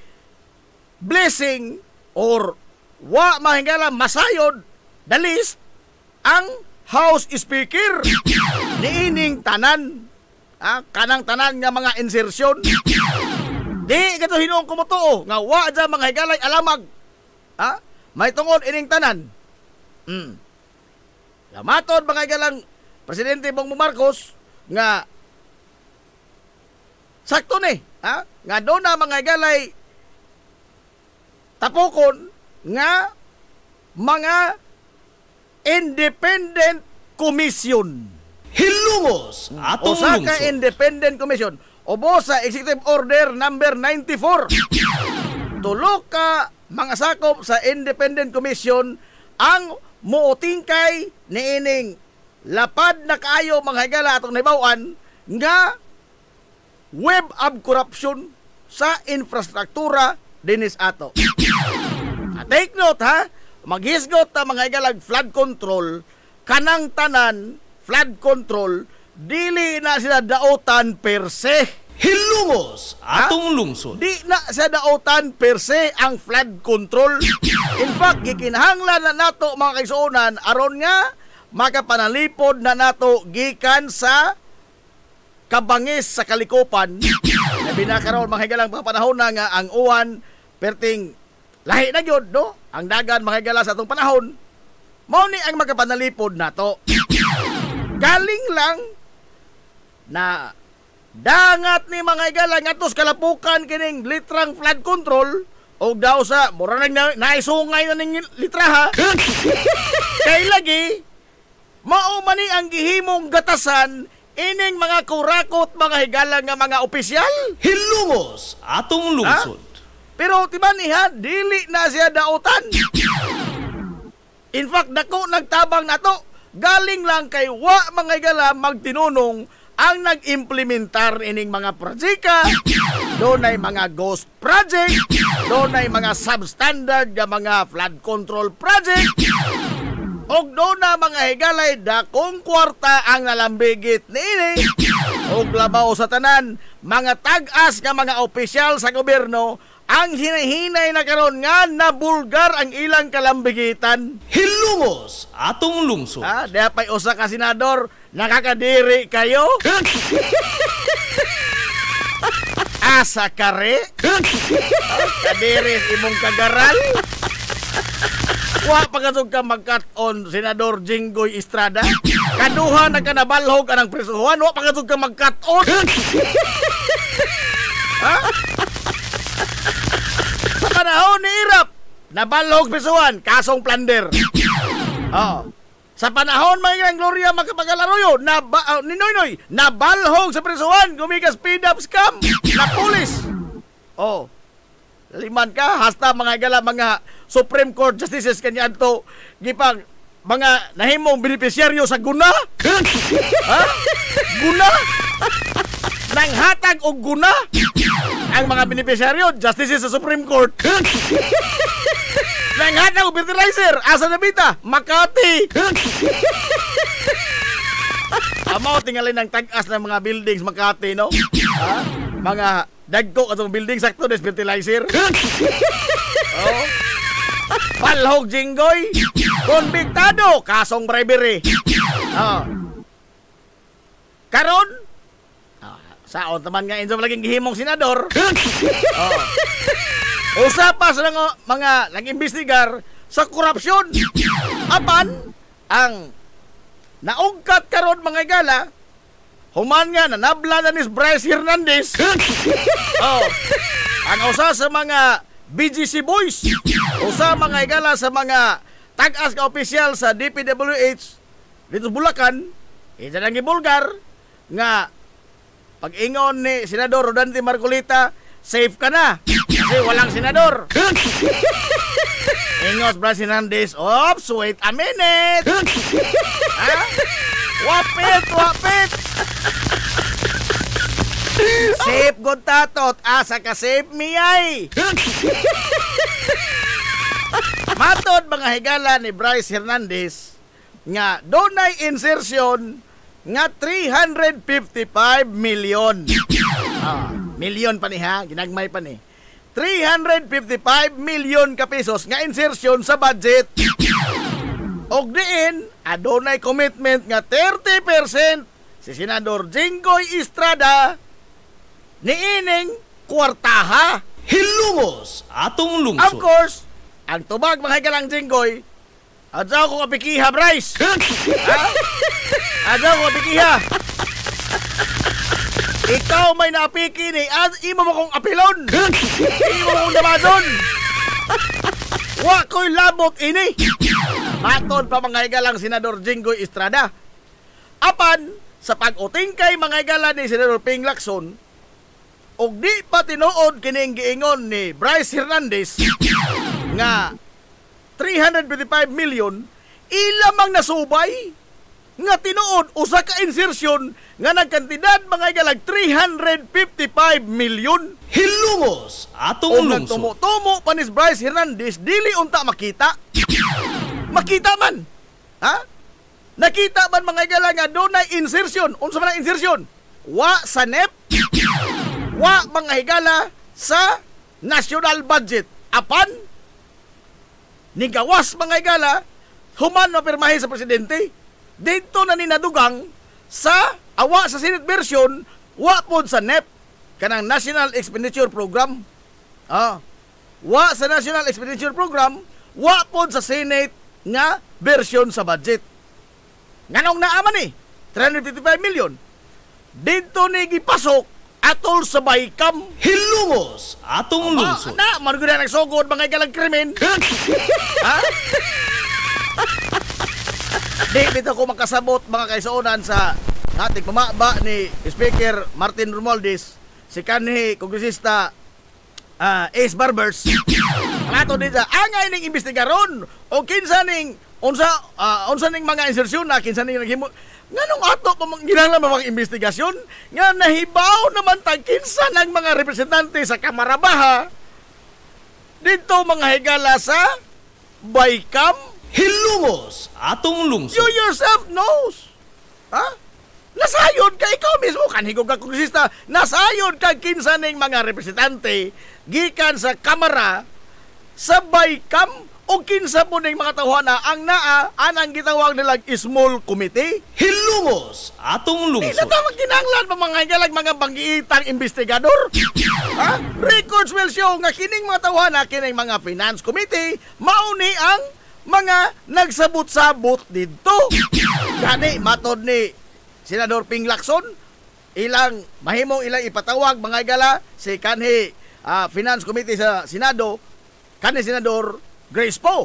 blessing or wa mga higalang masayod the list ang House Speaker niining tanan. Kanang tanan nga mga insersyon. Di kato hinuong kumutuo nga wa dyan mga higalay alamag. May tungod ining tanan. Lamatod mga igalang Presidente Bongbong Marcos nga sakto ni, ha? Nga doon na mga igalay tapokon nga mga independent commission. Hilumos atong Usa ka lungsod. independent commission. Obo sa Executive Order number 94. Tulo ka mga sakop sa independent commission ang muutingkay niining lapad na kaayo mga higala atong nahibawan nga web of corruption sa infrastruktura dinis ato. Take note ha, maghisgot ta mga higala flood control, kanang tanan flood control dili na sila daotan per se. Hilumos atong lungsod. Di na sa daotan per se ang flood control. In fact, gikinahanglan na nato mga kaisuonan aron nga makapanalipod na nato gikan sa kabangis sa kalikupan. Labi na karon mga higalang mga panahon na nga ang uwan perting lahi na gyud no. Ang dagan mga higala sa atong panahon. Mao ni ang makapanalipod nato. Galing lang na dangat ni mga igala ngatos kalapukan kining litrang flood control o daw sa mura nang naisungay na ning litra ha. Kay lagi mao man ni ang gihimong gatasan ining mga kurakot mga higala nga mga opisyal. Hilumos atong lungsod. Pero tiba niha dili na siya daotan. In fact dako nagtabang nato galing lang kay wa mga higala magtinunong ang nag-implementar ining mga projeka. Doon ay mga ghost project, doon ay mga substandard na mga flood control project, o doon na mga higalay dakong kwarta ang nalambigit ni ini. O labaw sa tanan, mga tag-as nga mga opisyal sa gobyerno ang hinahinay na karon nga nabulgar ang ilang kalambigitan. Hilumos atong lungsod. Diya pa'y usa ka senador, nakakadiri kayo? Asa kare? Kadiri imong kagaral? Wa pagasog ka magkat-on, Senador Jinggoy Estrada? Kaduha na ka nabalhog anang presuhan, wa pagasog ka magkat-on? Ha? Sa panahon ni Irap, nabalhog presuhan, kasong plunder. Sa panahon mga Gloria Macapagal-Arroyo, ni Noynoy, nabalhog sa presuhan, gumigas speed up scam na pulis. Liman ka, hasta mga gala mga Supreme Court Justices kanyan to, gipang mga nahimong benepisyaryo sa guna. Ha? Guna? Nang hatag o guna ang mga benepisyaryo, Justices sa Supreme Court. Nang hatag o fertilizer, asa na bita? Makati. Amaw tingalin ng tag-as ng mga buildings Makati, no? Ha? Mga dagko atong building sakto des fertilizer. Palhog Jinggoy, konbiktado, kasong bribery. Karon, saon taman nga inso laging gihimong senador. Usapas ng mga nag-imbestigar sa korupsyon. Apan ang naungkat karon mga gala, human nga nanabla na ni Bryce Hernandez. Ang usa sa mga BGC boys, usa mga igala sa mga tag-as ka opisyal sa DPWH dito Bulacan, ito nang gibulgar nga pag-ingon ni Senador Rodante Marcolita, safe ka na kasi walang senador. Ingos Bryce Hernandez, oops, wait a minute. Ha? Wapit. Safe good tatot, asa ka safe miyay. Matod mga higala ni Bryce Hernandez nga donay insertion nga 355 million. Million pa ni ha, ginagmay pa ni. 355 million ka pesos nga insertion sa budget. Og diin, adonay commitment nga 30% si Senador Jinggoy Estrada niining kwartaha. Hilumos atong lungsod. Of course, ang tubag mga hikalang Jinggoy, Adyaw ko kapikiha, Bryce. Ha? Adyaw ko kapikiha. Ikaw may naapiki ni imo mo kong apilon. Imo mo kong damadon. Wa ko'y labot ini. Matod pa mga higalang Senador Jinggoy Estrada. Apan, sa pag-uting kay mga higala ni Senador Ping Lacson, og di pa tinuod kining giingon ni Bryce Hernandez nga 355 million ilamang nasubay nga tinuod usa ka insertion nga nagkantidad mga igalag 355 million. Hilungos atong lungsod. Tumo pa ni Bryce Hernandez dili unta makita. Makita man. Ha? Nakita man mga igalang nga dunay insertion. Unsa man ang insertion? Wa sa NEP. Wa mga higala sa national budget. Apan nigawas mga higala human na pirmahe sa presidente. Dito na ninadugang sa awa sa Senate version, wa pod sa NEP, kanang National Expenditure Program. Wa sa National Expenditure Program, wa pod sa Senate nga version sa budget. Nganong naaman ni 355 million. Dito ni gipasok atol sa Baykam. Hilungos atong lungsod. Na, marugod na nagsugod mga igalang krimen. Ha? Di bitaw ko makasabot mga kaisunan sa ating pamaba ni Speaker Martin Romualdez, si kanhi kongresista Ace Barbers. Ato din sa angay ning imbestigaron o kinsa ning unsa ning mga insersyon na kinsa ning naghimo. Nganong ato pa ginahanglan mga investigasyon nga nahibaw naman tag kinsa ng mga representante sa Kamara Baha dito mga higala sa Baykam. Hilungos atong lungsod. You yourself knows. Ha? Nasayod ka ikaw mismo kanhigog ka kongresista. Nasayod ka kinsa ning mga representante gikan sa Kamara sa Baykam o kinsa po ning mga tawhana ang naa anang gitawag nilang small committee. Hilungos atong lungsod. Di na tawag kinahanglan pa mga higalag mga banggiitang investigador. Ha? Records will show nga kining mga tawhana kining mga finance committee mauni ang mga nagsabot-sabot dito. Gani matod ni Senador Ping Lacson, mahimong ilang ipatawag mga igala si kanhi Finance Committee sa Senado, kanhi Senador Grace Poe.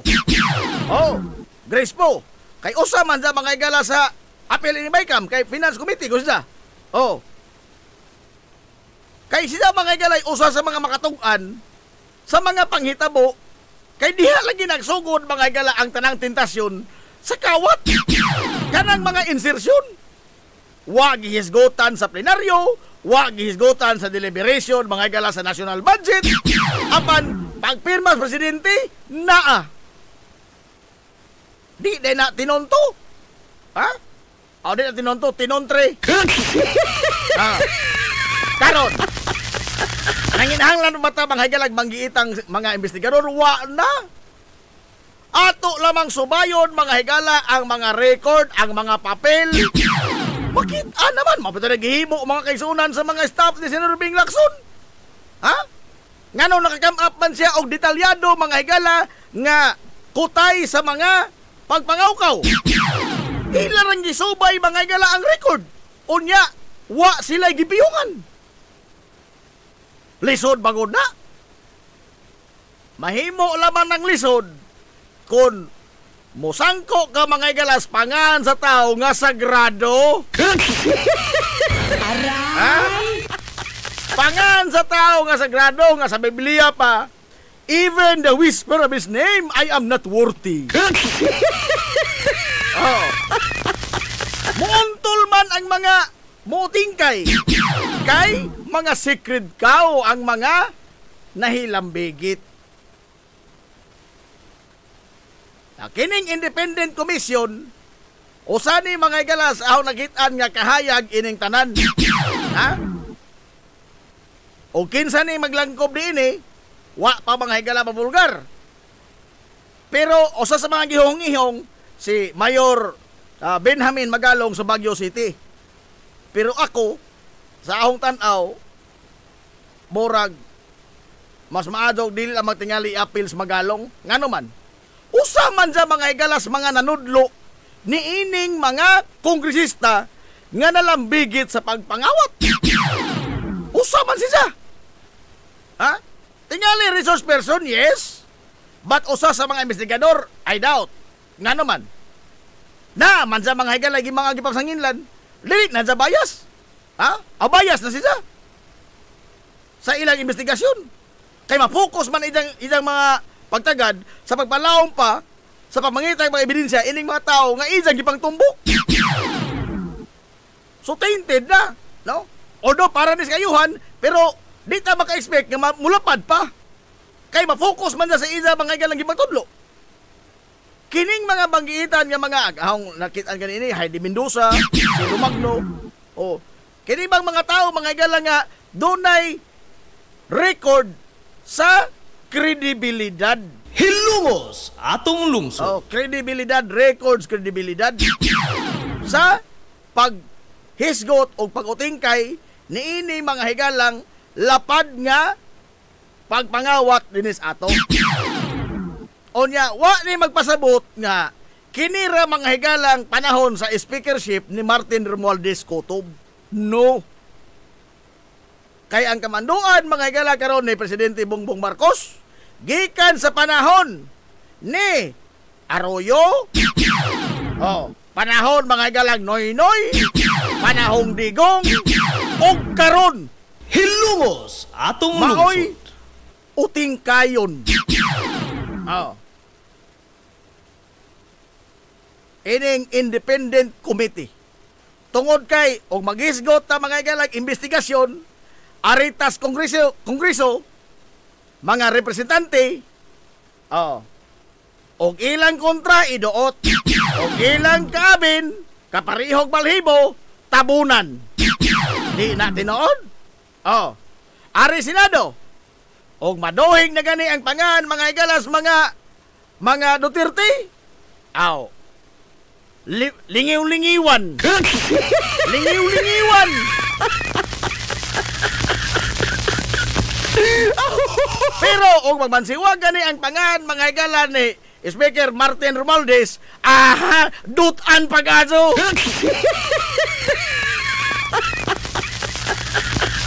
Grace Poe. Kay usa man sa mga igala sa apel ni Baykam kay Finance Committee ko siya. Kay siya mga igala usa sa mga makatug-an sa mga panghitabo. Kay diha lagi nagsugod mga igala ang tanang tentasyon sa kawat. Kanang mga insersyon. Wa gihisgotan sa plenaryo, wa gihisgotan sa deliberation mga igala sa national budget. Apan pagpirma sa presidente, naa. Di na tinonto. Ha? O di na tinonto, tinontre. Karon. Nanginahanglan mata mga higalag manggiitang mga investigador, wa na. Ato lamang subayon mga higala ang mga record, ang mga papel. Makita naman, mapita na gihimo mga kaisunan sa mga staff ni Senador Ping Lacson. Ha? Ngano nakakam up man siya og detalyado mga higala nga kutay sa mga pagpangawkaw. Ilarang gisubay mga higala ang record. Unya, wa sila gipiyungan. Lisod bagod na. Mahimo lamang ng lisod kung musangko ka mga igalas pangan sa tao nga sagrado. Aray! Pangan sa tao nga sagrado nga sa Biblia pa, even the whisper of his name, I am not worthy. Muuntol man ang mga mutingkay kay mga secret cow ang mga nahilambigit. Kining independent commission usa ni mga igalas aw nagitan nga kahayag ining tanan. Ha? O kinsa ni maglangkob diini, wa pa mga higala mabulgar. Pero usa sa mga gihong-ihong si Mayor Benjamin Magalong sa Baguio City. Pero ako sa ahong tan-aw murag mas maadog dili lang magtingali appeals Magalong ngano man Usa man sa mga igalas mga nanudlo ni ining mga kongresista nga nalambigit sa pagpangawat. Usa man siya. Ha? Tingali resource person, yes. But usa sa mga investigador, I doubt. Nga naman. Na man sa mga higal lagi mga gipagsanginlan, dili na sa bias. Ha? A bias na siya. Sa ilang investigasyon. Kay ma-focus man idang mga pagtagad sa pagpalawom pa sa pamangitang mga ebidensya ining mga tao nga idang gipang tumbok. So tainted na, no? Although para ni kayuhan, pero di ta maka-expect nga mulapad pa. Kay ma-focus man sa isa mga galang gipang tudlo. Kining mga banggitan nga mga agahong nakitaan kanini, Heidi Mendoza, si Lumagno, o kining bang mga tao mga galang nga dunay record sa kredibilidad. Hilungos atong lungsod. Oh, kredibilidad, records, kredibilidad sa paghisgot o pag-utingkay niini mga higalang lapad nga pagpangawat dinis ato. Onya, wa ni magpasabot nga kinira mga higalang panahon sa speakership ni Martin Romualdez Cotob. No. Kay ang kamanduan mga higala karon ni Presidente Bongbong Marcos gikan sa panahon ni Arroyo. Panahon mga higalang Noynoy, panahong Digong, ug karon Hilungos atong maoy lungsod. utingkayon. Ining independent committee tungod kay og maghisgot ta mga higalang investigasyon aritas kongreso mga representante og ilang kontra iduot og ilang kaabin kaparihog balhibo tabunan di na tinuod ari Senado og maduhig na gani ang pangan mga igalas mga Duterte lingiw-lingiwan lingiw-lingiwan. Pero og magmansiwag gani ang pangan mga higalan ni Speaker Martin Romualdez, dutan pag-aso.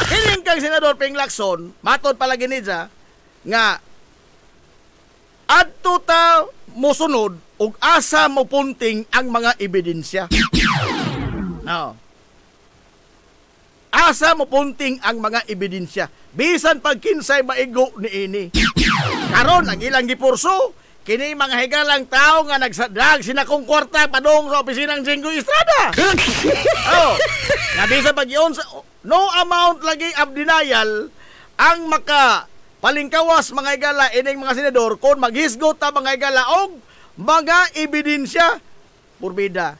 Kining kang Senador Ping Lacson, matod palagi niya nga adto ta mosunod og asa mo punting ang mga ebidensya. Asa mo punting ang mga ebidensya bisan pag kinsay maigo ni ini. Karon ang ilang gipurso kini mga higalang tao nga nagsadag sinakong kwarta padong sa opisinang Jinggoy Estrada. Nga bisan pag iyon no amount lagi of denial ang maka palingkawas mga higala ining mga senador kung maghisgot ta mga higala og mga ebidensya purbida.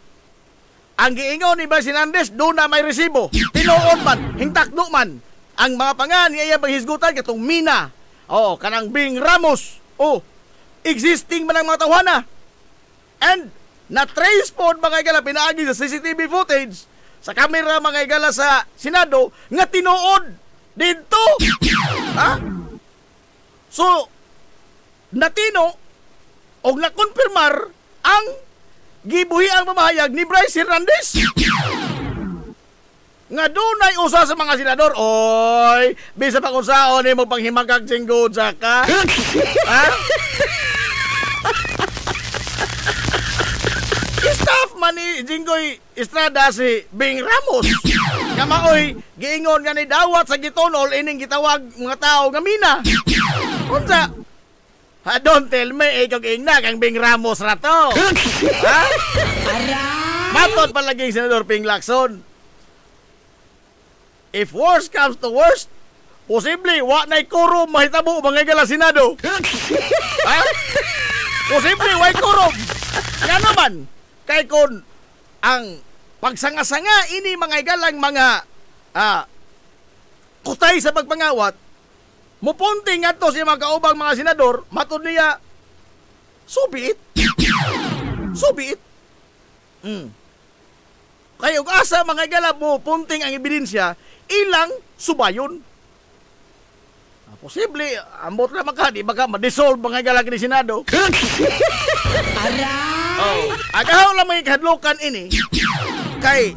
Ang giingon ni Vice Hernandez, doon na may resibo. Tinuon man, hingtakdo man. Ang mga pangan niya paghisgutan katong Mina. Kanang Bing Ramos. Existing man ang mga tawhana. And na-trace po mga igala pinaagi sa CCTV footage sa kamera mga igala sa Senado nga tinuod dito. So, natino o nakonfirmar ang gibuhi ang mamahayag ni Vice Hernandez nga dunay usa sa mga senador bisa pa kung saon mo panghimagkag singgod sa ka staff man ni Jinggoy Estrada si Bing Ramos nga maoy giingon nga ni dawat sa gitonol ining gitawag mga tao nga Mina unsa. Don't tell me, ikaw ingna kang Bing Ramos rato. Matod palagi Senador Ping Lacson. If worst comes to worst, posible wa na'y kurom mahitabo mga igala Senado. Posible wa'y kurom. Nga naman, kay kun ang pagsanga-sanga ini mga igalang mga kutay sa pagpangawat, mupunting ato siya mga kaubang mga senador, matod niya, subiit. Kaya kung asa mga igala mo punting ang ebidensya, ilang subayon. Posible, ambot na maka, di baka ma-dissolve mga igala ni Senado. Oh, agahaw lang may kahadlukan ini. Kay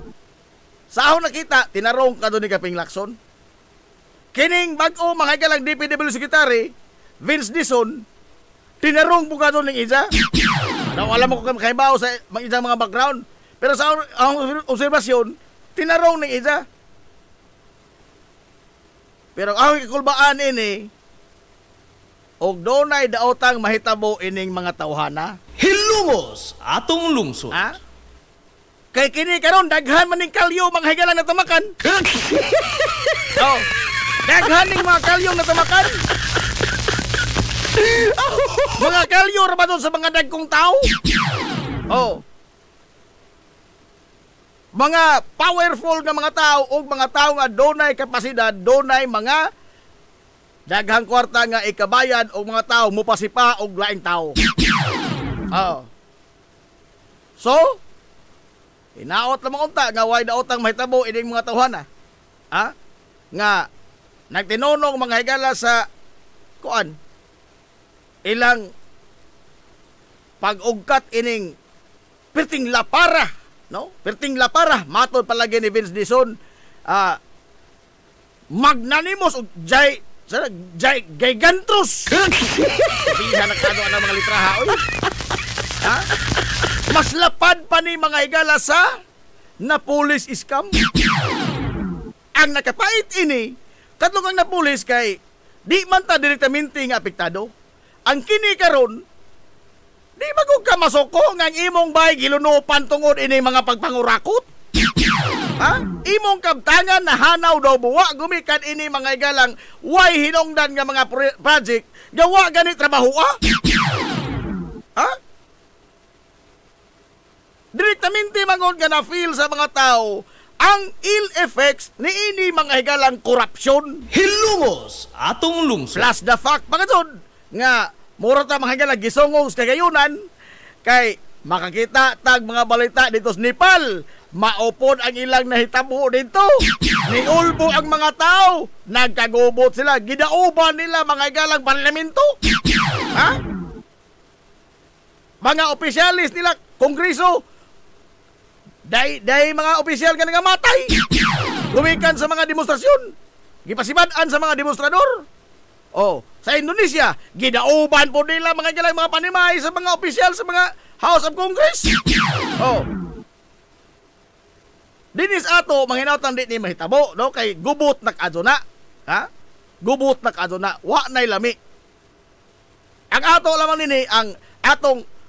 sa ahon nakita, tinarong ka doon ni Kaping Lacson. Kining bag-o mga galang DPW Secretary, Vince Dison, tinarong po ka doon ng isa. Ano, alam mo kung kaibaw sa isang mga background. Pero sa ang obserbasyon, tinarong ng isa. Pero ang kakulbaan ini, og donay daotang mahitabo ining mga tawhana. Hilumos atong lungsod. Ha? Kay kini karon daghan man ning kalyo mga higalan na tamakan. Oh. Daghan ning mga kalyo na tamakan. Mga kalyo ra ba doon sa mga dagkong tao? Oh. Mga powerful nga mga tao o mga tao nga donay kapasidad, donay mga daghang kwarta nga ikabayad o mga tao mupasipa og laing tao. Oh. So, inaot lamang unta nga way daotang mahitabo ining mga tawhana. Ha? Nga nagtinonong mga higala sa kuan ilang pag-ugkat ining perting lapara, no? Perting lapara matod palagi ni Vince Dison, magnanimous og jay gigantrous. Sabihan na kano ang mga litraha oy. Ha? Mas lapad pa ni mga higala sa na police scam. Ang nakapait ini, katlong ang na police kay di man ta direktamente nga apektado. Ang kini karon, di magug ka masoko nga ang imong bay gilunupan tungod ini mga pagpangurakot. Ha? Imong kabtangan na hanaw daw buwa gumikan ini mga igalang way hinungdan nga mga project gawa gani trabaho. Ha? Direktamente mangod nga na-feel sa mga tao ang ill effects ni ini mga higalang korupsyon. Hilumos atong lungsod. Plus the fact, pagkatod, nga mura ta mga higalang gisungong sa kagayunan, kay makakita tag mga balita dito sa Nepal, maupod ang ilang nahitabo dito. Niulbo ang mga tao, nagkagubot sila, gidauban nila mga higalang parlamento. Ha? Mga opisyalis nila, kongreso, Day mga opisyal ka nga matay. Gumikan sa mga demonstrasyon. Gipasibadaan sa mga demonstrador. Oh, sa Indonesia, gidauban po nila mga galang mga panimay sa mga opisyal sa mga House of Congress. Oh. Dinis ato manginautan di ni mahitabo, no? Kay gubot na kaduna. Ha? Gubot na kaduna. Wa nay lami. Ang ato lamang nini ang atong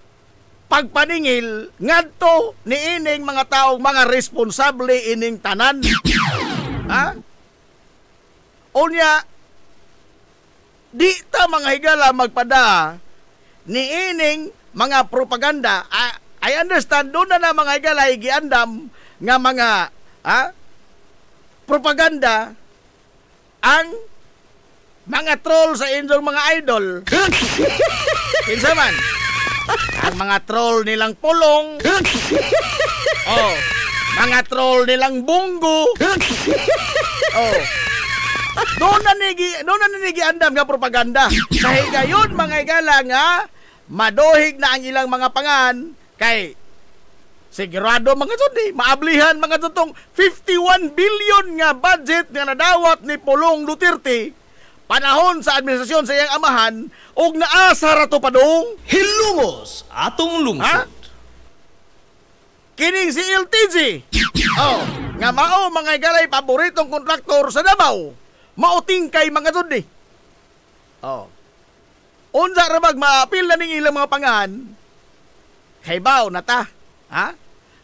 pagpaningil ngadto ni ining mga taong mga responsable ining tanan. Ha? Unya di ta mga higala magpada ni ining mga propaganda. I understand doon na mga higala giandam nga mga propaganda ang mga troll sa inyong mga idol. Kinsa man? Ang mga troll nilang pulong. Oh, mga troll nilang bunggo. Oh. Doon na nigi andam nga propaganda. Sa higayon mga higala nga madohig na ang ilang mga pangan kay sigurado mga sundi maablihan mga tutong 51 billion nga budget nga nadawat ni Pulong Duterte panahon sa administrasyon sa iyang amahan og naasa ra to padung. Hilumos atong lungsod. Kining si LTG. Oh, nga mao mga galay paboritong kontraktor sa Davao. Mauting kay mga sundi. Oh. Unsa ra bag maapil na ning ilang mga pangan? Kaybaw na ta. Ha?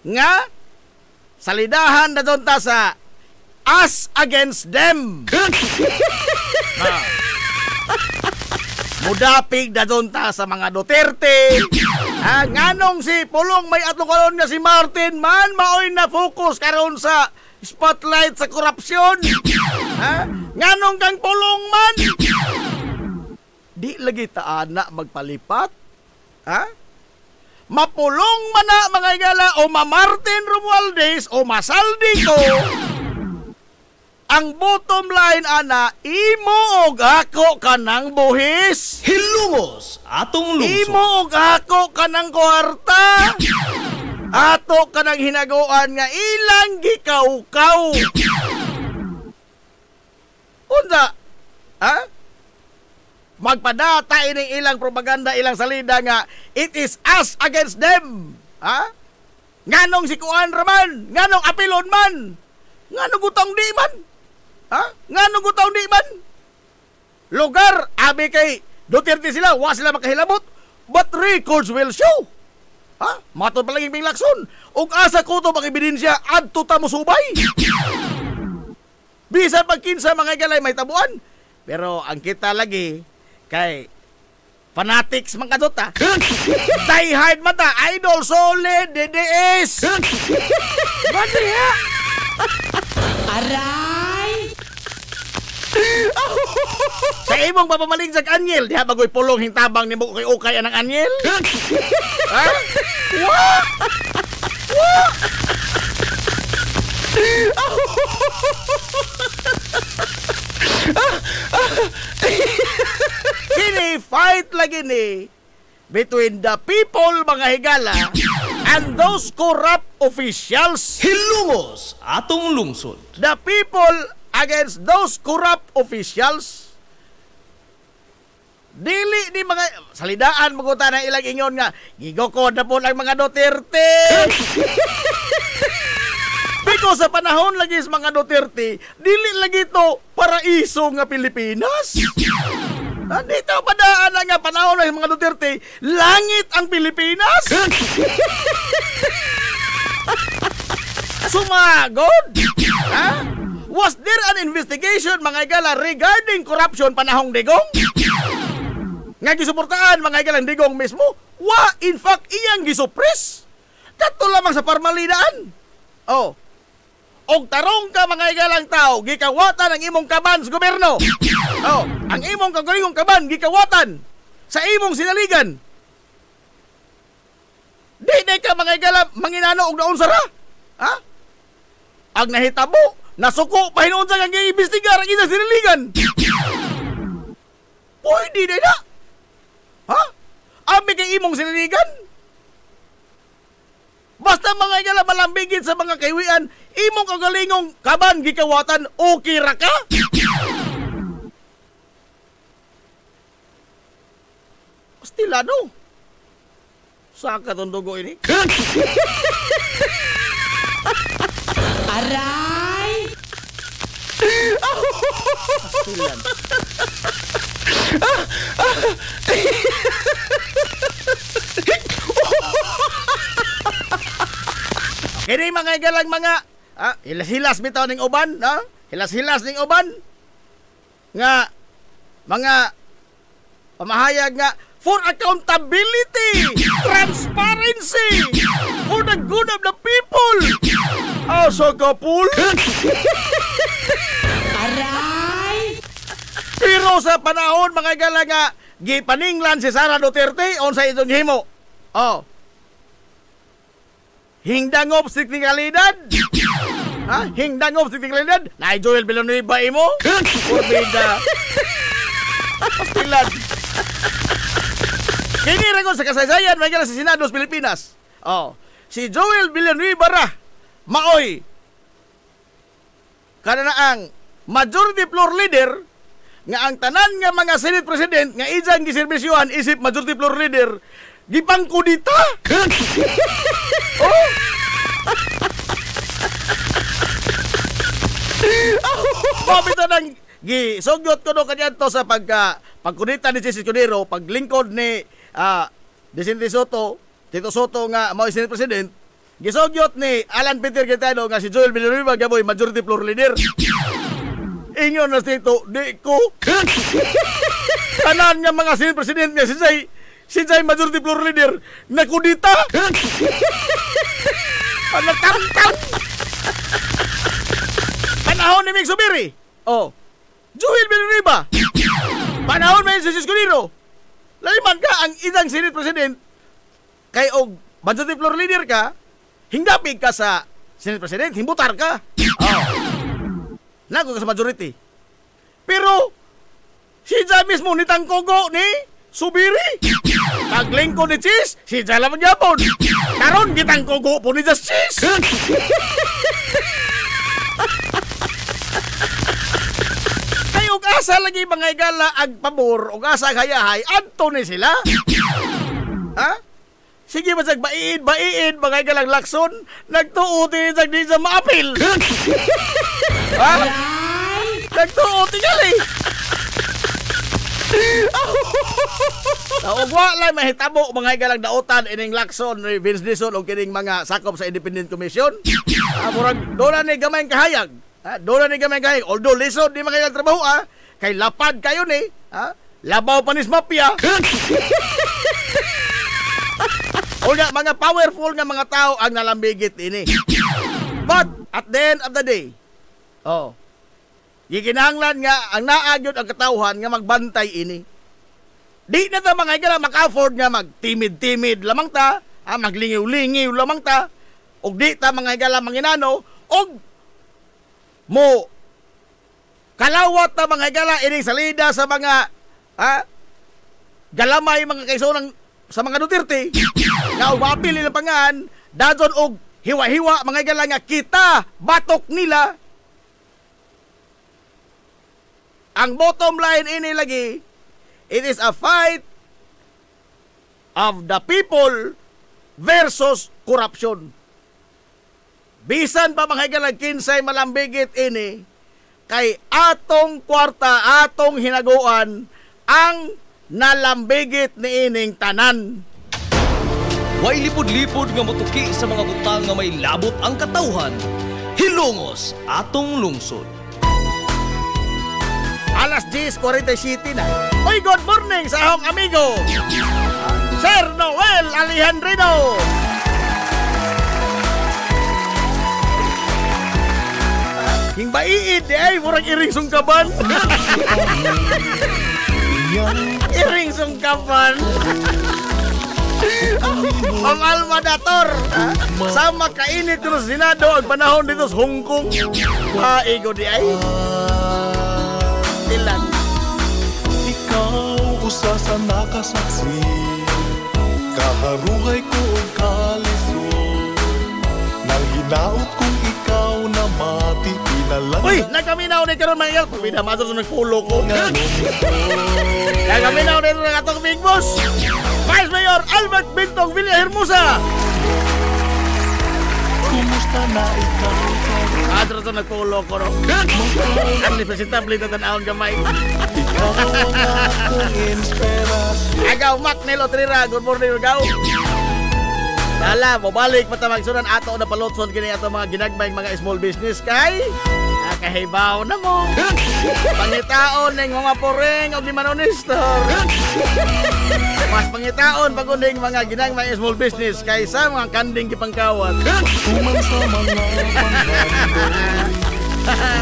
Nga salidahan na doon ta sa us against them. Mudapig na doon ta sa mga Duterte. Nganong si Pulong may atong karon nga si Martin man maoy na focus karon sa spotlight sa korupsyon. Nganong kang Pulong man di lagi ta ana magpalipat. Mapulong man na mga igala o ma Martin Romualdez o masaldi ko Ang bottom line ana, imo og ako kanang buhis. Hilungos atong lungsod. Imo og ako kanang kwarta. Ato kanang hinaguan nga ilang gikaukaw. Unsa? Ha? Magpadata ining ilang propaganda, ilang salida nga it is us against them. Ha? Nganong si Kuan raman? Nganong apilon man? Nganong gutang di man? Ha? Nganong gutang di man? Lugar, abi kay Duterte sila, wa sila makahilabot, but records will show. Ha? Matod pa lang yung lakson. Ug asa ko to makibidensya adto ta mo subay. Bisan pag kinsa mga galay may tabuan. Pero ang kita lagi kay fanatics man kadto ta. Die hard man ta, idol solid DDS. Bandi ha. Aray! Sa imong papamaling sa anyel, diha bagoy pulong hintabang nimo kay ukay anang anyel. Ha? What? What? Kini fight lagi ni between the people mga higala and those corrupt officials. Hilungos atong lungsod. The people against those corrupt officials. Dili ni mga salidaan maguta na ilang ingon nga gigokod na po lang mga Duterte. Because sa panahon lagi sa mga Duterte, dili lagi to paraiso nga Pilipinas. Dito padaan na nga panahon ng mga Duterte, langit ang Pilipinas. Sumagod. Ha? Was there an investigation mga igala regarding corruption panahong Digong? Nga gisuportaan mga igalang Digong mismo? Wa, in fact, iyang gisupres. Kato lamang sa parmalidaan. Oh. Og tarong ka mga igalang tao, gikawatan ang imong kaban sa gobyerno. Oh, ang imong kagaling kaban gikawatan sa imong sinaligan. Di ka mga igala manginano og naon sara? Ha? Ang nahitabo, nasuko pahinuon sa kang iimbestigar ang isang sinaligan. Pwede na. Ha? Ami kay imong sinaligan? Basta mga igala malambigit sa mga kaywian, imong kagalingong kaban gikawatan, okay ra ka? Pastilado. Saka tundugo ini? Aray! Pastilan. Kini mga igalang mga hilas-hilas bitaw ning uban, ha? Hilas-hilas ning uban nga mga pamahayag nga for accountability, transparency, for the good of the people. Asa ka, Paul? Aray! Pero sa panahon mga igala nga gipaninglan si Sara Duterte unsa itong himo? Oh. Hingdangop sa teknikalidad. Ha? Hingdangop sa teknikalidad. Na Joel Villanueva imo? Orbida. Pastilan. Kini ragon sa kasaysayan may sa Senado sa Pilipinas. Oh, si Joel Villanueva ra maoy kana na ang majority floor leader nga ang tanan nga mga Senate President nga ijang giserbisyuhan isip majority floor leader gipangkudita. Oh. Pabita nang gisugyot ko do kanyanto sa pagkudita ni Chis Escudero, paglingkod ni Vicente Soto, Tito Soto nga mao Senate President, gisugyot ni Alan Peter Cayetano nga si Joel Villanueva gaboy majority floor leader. Ingon na Tito, di ko. Tanan nga mga Senate President nga si Jay majority floor leader nakudita. Panagtamtam. Panahon ni Mig Subiri. Oh. Joel Villanueva. Panahon man si Escudero. Laliman ka ang isang Senate President kay og majority floor leader ka, hingdapig ka sa Senate President, himbutar ka. Oh. Nago ka sa majority. Pero, si Jai mismo ni Tangkogo ni Subiri. Kaglingko ni Cheese, si Jai lang magyapon. Karon, gitangkogo po ni Just Cheese. Kayo asa lagi mga igala ag pabor o asa hayahay, adto ni sila. Ha? Sige ba sag baiid, mga igalang lakson, nagtuuti ni sa maapil. Ha? Nagtuuti gali. Naugwa lang mahitabo mga igalang dautan ining lakson ni Vince Dizon o kining mga sakop sa Independent Commission. Murag doon ni gamay kahayag. Doon ni gamay kahayag. Although lisod di mga igalang trabaho kay lapad kayo ni. Labaw panis mafia. O nga, mga powerful nga mga tao ang nalambigit ini. But, at the end of the day, gikinahanglan nga, ang naagyon ang katauhan nga magbantay ini. Di na ta mga igala maka-afford nga mag-timid-timid lamang ta, maglingiw-lingiw lamang ta, o di ta mga igala manginano, o mo kalawat ta mga igala ining salida sa mga galamay mga kaisonang sa mga Duterte nga umapili ng pangan dadon og hiwa-hiwa mga igala nga kita batok nila. Ang bottom line ini lagi, it is a fight of the people versus corruption. Bisan pa mga igala kinsay malambigit ini kay atong kwarta, atong hinaguan ang nalambigit ni ining tanan. Way lipod-lipod nga motuki sa mga butang nga may labot ang katauhan. Hilongos atong lungsod. Alas 10:47 na. Oy, good morning sa akong amigo Sir Noel Alejandrino. King baiid ay murag iring sungkaban. Iring sungkapan. Ang almadator sama kainit ng Senado ang panahon dito sa Hong Kong. Igo di ay tilan. Ikaw usa sa nakasaksi, kaharugay ko ang kalisod, nang hinaot kong ikaw na mati pinalang. Uy, nagkaminaw na karon mga ilap. Pinamasa sa nagpulo ko. Nagkaminaw na rin atong Big Boss Vice Mayor Albert Bintong Villahermosa. Kumusta na ikaw? Adro to nagpulo ko no. Ang representable ito tanahon gamay. Ikaw ang akong inspirasyon. Agaw Mac Nelo Trira. Good morning agaw. Dala, mabalik matamagsunan ato na palotson kini ato mga ginagmayng mga small business kay kahibaw na mo. Pangitaon ng mga poreng o di manonistor. Mas pangitaon pagunding mga ginagmayng small business kaysa mga kanding kipangkawat. Tuman sa mga panggandoy,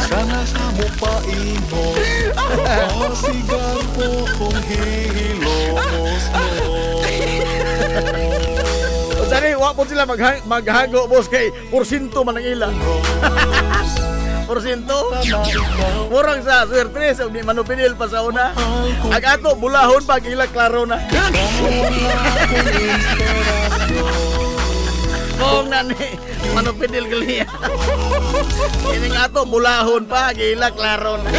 sana sa mupaino, mapasigan po kong hilongos mo. Sari, wak po sila maghago, boss, kay porsinto man ang ila. Porsinto? Murang sa swertres, o di manupinil pa sa una. Ang ato, bulahon pag ila klaro na. Kung na ni, manupinil kaliya. Ining ato, bulahon pa, ila klaro na.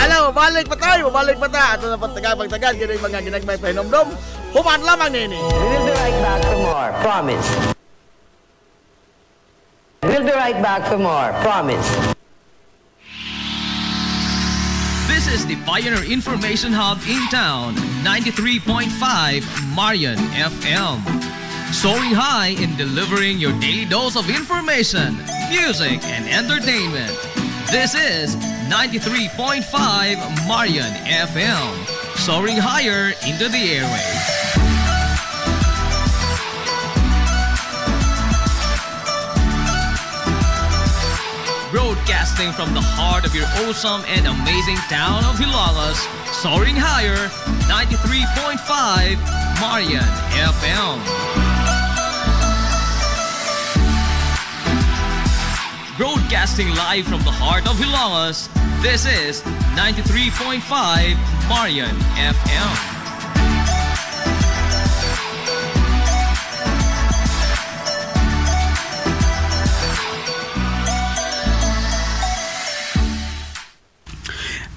Alam, balik pa tayo. Ato na pagtagad, kaya yung mga ginagmay pahinomdom. Human lamang nini. We'll be right back for more, promise. We'll be right back for more, promise. This is the Pioneer Information Hub in town, 93.5 Marian FM. Soaring high in delivering your daily dose of information, music, and entertainment. This is 93.5 Marian FM. Soaring higher into the airwaves. Broadcasting from the heart of your awesome and amazing town of Hilalas, soaring higher, 93.5 Marian FM. Broadcasting live from the heart of Hilangas, this is 93.5 Marian FM.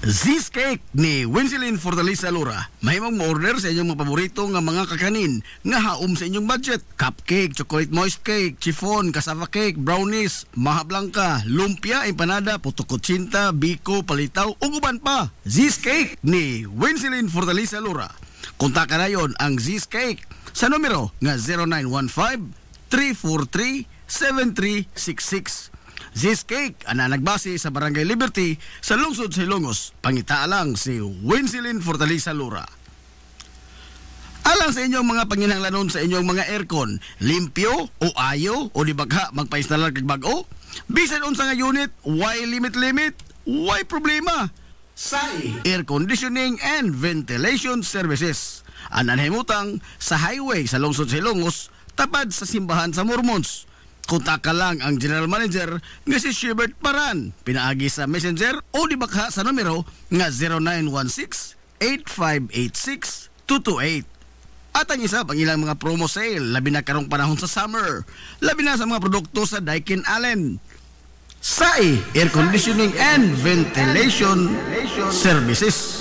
Z's Cake ni Winsilin Fortaleza Lura. Mahimong mo-order sa inyong mga paborito nga mga kakanin nga haom sa inyong budget. Cupcake, chocolate moist cake, chiffon, cassava cake, brownies, maha blanca, lumpia, empanada, puto kutsinta, biko, palitaw, ug uban pa. Z's Cake ni Winsilin Fortaleza Lura. Kontak na yon ang Z's Cake sa numero nga 0915-343-7366. Z's Cake ana nagbase sa Barangay Liberty sa lungsod sa Ilongos. Pangita lang si Winsilin Fortaleza Lura. Alang sa inyong mga panginahanglanon sa inyong mga aircon, limpyo o ayo o di bagha magpa-installer kag bag-o, bisan unsa nga unit, why limit, why problema? SAI Air Conditioning and Ventilation Services. Anan himutang sa highway sa lungsod sa Ilongos, tapad sa simbahan sa Mormons. Kontak ka lang ang General Manager nga si Shebert Paran. Pinaagi sa Messenger o di bakha sa numero nga 0916-8586-228. At ang isa pang ilang mga promo sale, labi na karong panahon sa summer, labi na sa mga produkto sa Daikin Allen. SAI Air Conditioning and Ventilation Services.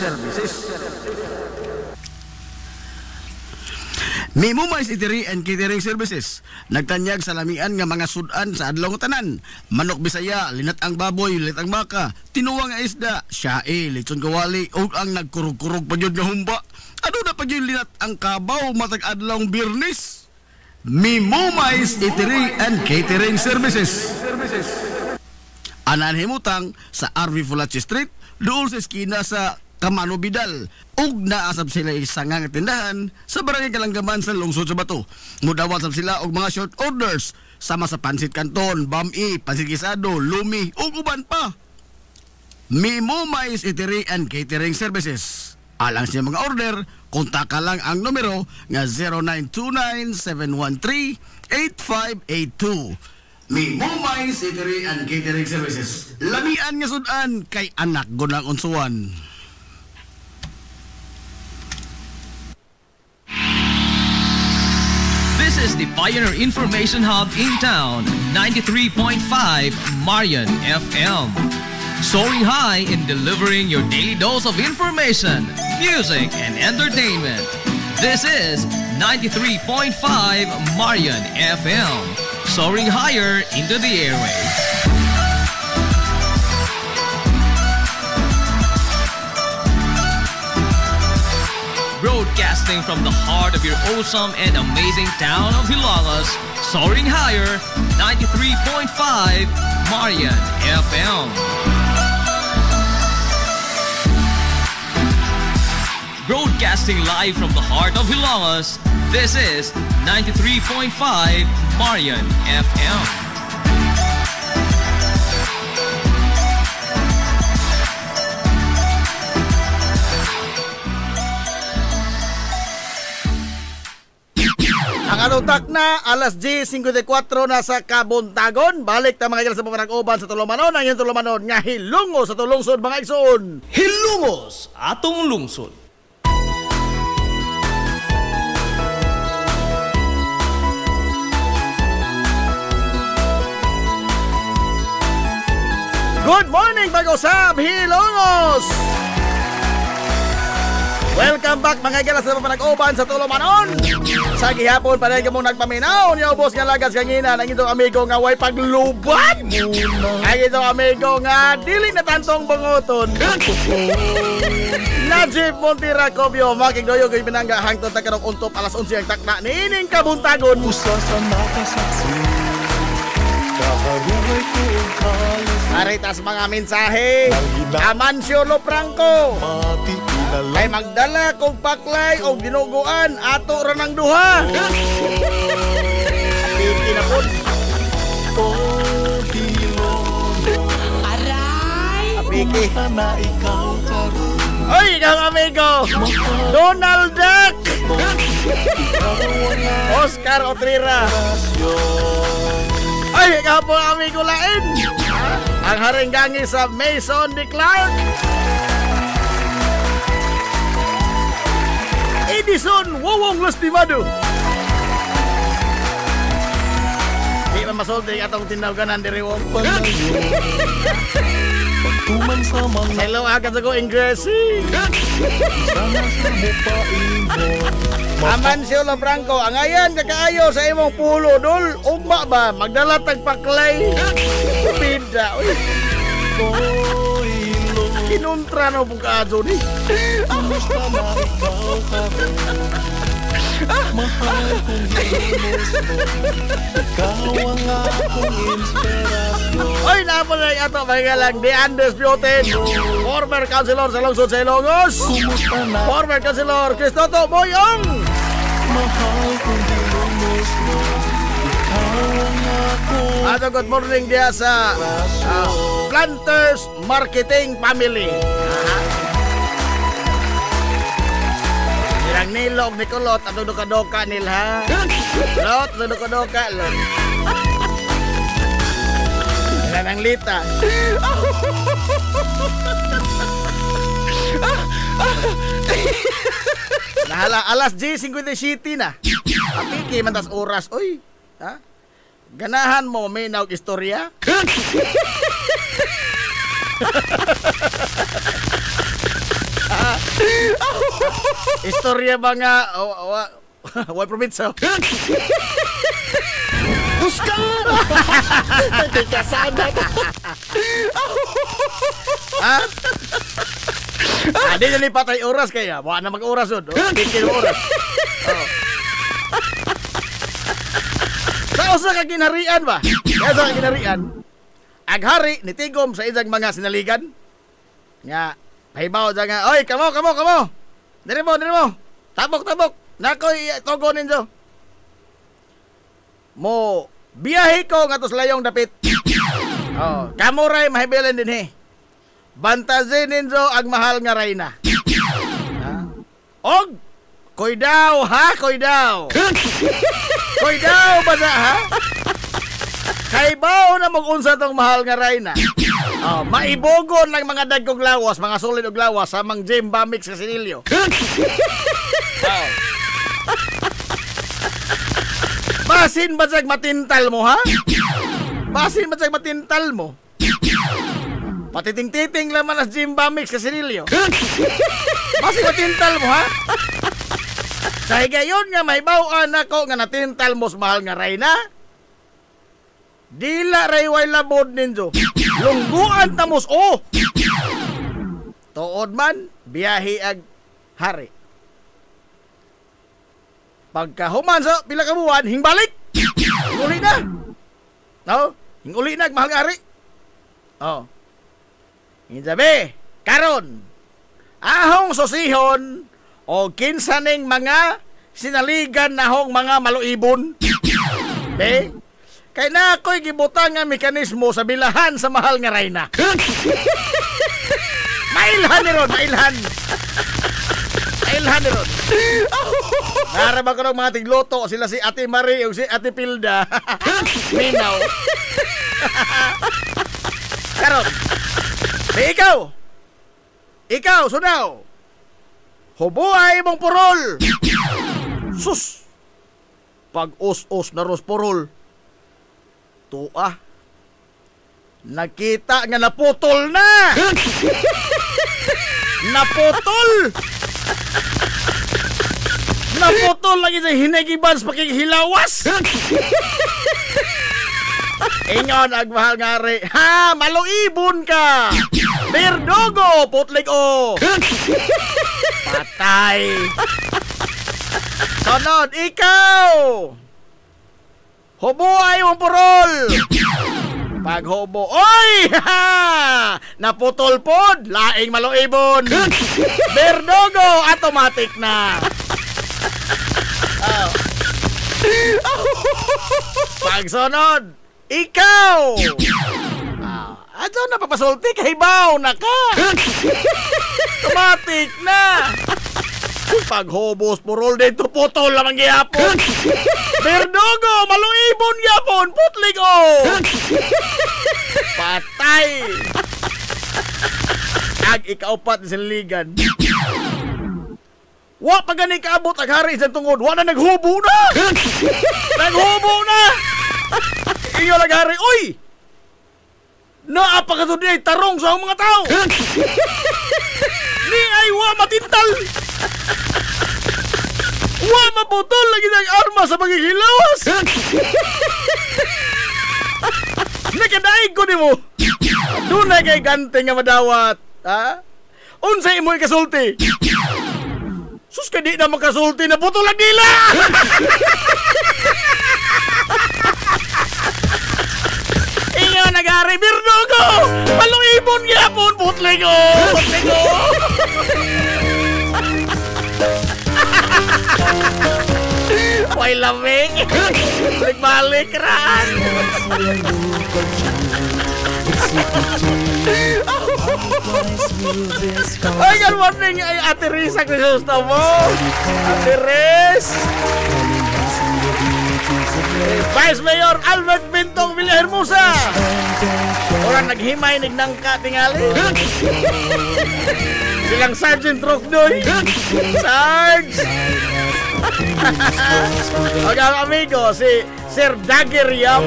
Mimumais Eatery and Catering Services. Nagtanyag sa lamian nga mga sudan sa adlaw nga tanan. Manok Bisaya, linat ang baboy, linat ang baka, tinuwa nga isda, syae, lechon kawali, ug ang nagkurog-kurog pa jud nga humba. Ano na pa jud linat ang kabaw matag adlaw Biyernes? Mimumais Eatery and Catering Services. Anan himutang sa RV Fulache Street, dool sa eskina sa Kamano Bidal. Ug naasab sila isang nga tindahan sa Barangay Kalanggaman sa lungsod sa Bato. Mudawat sab sila og mga short orders sama sa pansit canton, bami, pansit gisado, lumi ug uban pa. Mimumais Eatery and Catering Services. Alang sa mga order, kontak ka lang ang numero nga 0929-713-8582. Mimumais Eatery and Catering Services. Lamian nga sudan kay anak gunang unsuan. This is the Pioneer Information Hub in town, 93.5 Marian FM. Soaring high in delivering your daily dose of information, music, and entertainment. This is 93.5 Marian FM. Soaring higher into the airwaves. Broadcasting from the heart of your awesome and amazing town of Hilangas, soaring higher, 93.5 Marian FM. Broadcasting live from the heart of Hilangas, this is 93.5 Marian FM. Ang anutak na, alas 10:54 na sa Kabuntagon. Balik ta mga sa pamanag-uban sa Tulumanon. Ang yung Tulumanon nga hilungos sa tulungsod mga igsoon. Hilungos atong lungsod. Good morning, Bagosab, Hilongos! Welcome back mga galas sa pamanag-uban sa Tulumanon. Sa gihapon pa rin ka mong nagpaminaw niya ubos nga lagas kangina ng itong amigo nga way paglubat. Ang itong amigo nga dili na tantong bunguton. Najib Montiracobio, makigdoyo kay Binangga hangtod ta karong untop alas 11 ang takna nining Kabuntagon. Usa sa nakasaksi, kaharungay ko ang kalis. Aritas mga mensahe. Amancio Lofranco. Mati Kay magdala kong paklay o ginuguan ato ra ng duha. Piki na po. Aray! Piki. Na ikaw karon. Oy, ikaw amigo. Donald Duck. Oscar Otrira. Ay, ikaw po amigo lain. ang haringgangi sa Mason de Clark. Edison Wowong Lastimado. Di man masulti atong tinawagan diri wong. Pagtuman sa mga Hello, agad sa ko ingresi. Aman si Olo Franco, ang ayan kakaayo sa imong pulo, dol. Ugma ba? Magdala tagpaklay. Bida, uy. Kinuntra no po kaadyo ni. Kumusta na ikaw karon? Mahal kong ginamos mo. Ikaw ang akong inspirasyon. Oy, naman na ito, magalang The Undisputed former councilor sa lungsod sa Ilongos. Kumusta na Former councilor Cristoto Boyong. mahal kong ginamos mo. Ikaw ang akong Ato good morning dia sa Planters Marketing Family. Ilang nilog ni Kulot at duka-duka nila. Lot, duka-duka lot. Ilan ang lita. Nahala, alas 10:57 na. Apiki man tas oras. Uy, ha? Ganahan mo may naog istorya? Istorya ba nga? Why province? Huska! Nagkasada ka. Ha? Di na ni patay oras kaya. Wala na mag-oras doon. Tikin oras. Sa usa ka ginharian ba? Kaya sa ginharian, aghari ni tigom sa isang mga sinaligan. Nga, pahibaw dyan nga, oy, kamo. Diri mo. Tabok. Nakoy, togo ninyo. Mo, biyahe ko nga tos layong dapit. Kamuray mahibilan din he. Bantazin ninyo ang mahal nga rayna. Og, koy daw. Koy daw ba sa ha? Kaibaw na mag-unsa tong mahal nga rayna. Maibogon ng mga dagkog lawas, mga solid og lawas sa mang Jim Bamix sa Sinilyo. Basin ba siyag matintal mo, ha? Basin ba siyag matintal mo? Patiting-titing laman as Jim Bamix sa Sinilyo. Basin matintal mo, ha? Sa higayon nga mahibawaan ako nga natintal mo sa mahal nga rayna. Dila rayway labod ninyo. Lungguan tamos tuod man biyahe ag hari. Pagkahuman sa pila ka buwan hingbalik. Hinguli na. Hinguli na ag mahal nga hari. Hinsabi, karon ahong susihon o kinsaning mga sinaligan nahong mga maluibon. Kay na ako'y gibutang nga mekanismo sa bilahan sa mahal nga rayna. Mailhan ni ron. Naraba ko ng mga tigloto, sila si Ate Marie o si Ate Pilda. Minaw. Karon, ikaw, sunaw. Hubuhay mong purol. Sus! Pag us-us na ros purol. Nakita nga naputol na. Naputol lagi sa hinagiban sa pakinghilawas. Ingon agmahal nga re. Ha, maluibon ka. Berdogo, putlig o. Patay. Sunod, ikaw. Hubuhay mong purol. Paghubo, oy! Ha! Naputol pod, laing maluibon. Berdogo, automatic na. Pagsunod, ikaw. Ato na papasulti, kahibaw na ka. Automatic na. Paghubos purol dito, putol lamang gyapon. Berdogo, maluibon gyapon, putlig o. Patay! Ang ikaupat ni Sinligan. Wa pa gani kaabot ang hari sa tungod. Wa na naghubo na! Naghubo na! Iyo lang hari. Uy! Naapa ka doon ay tarong sa mga tao! Ni ay wa matintal! Wa maputol lagi ng arma sa pagkikilawas! Nakadaig ko ni mo! Doon na kay gante nga madawat! Ha? Unsay imo'y kasulti? Sus ka di na makasulti na putol ang dila! Inyo nagari birdo ko! Palong ibon gyapon putle ko! Putle ko! Way lamig! Balik-balik ran! Ay, good morning ay Ate Riz ang nasusta mo! Ate Riz! Vice Mayor Albert Bintong Villahermosa! Orang naghimay, nagnangka tingali! Silang Sergeant Rockdoy! Sarge! Ang amigo, si Sir Dagger Yap!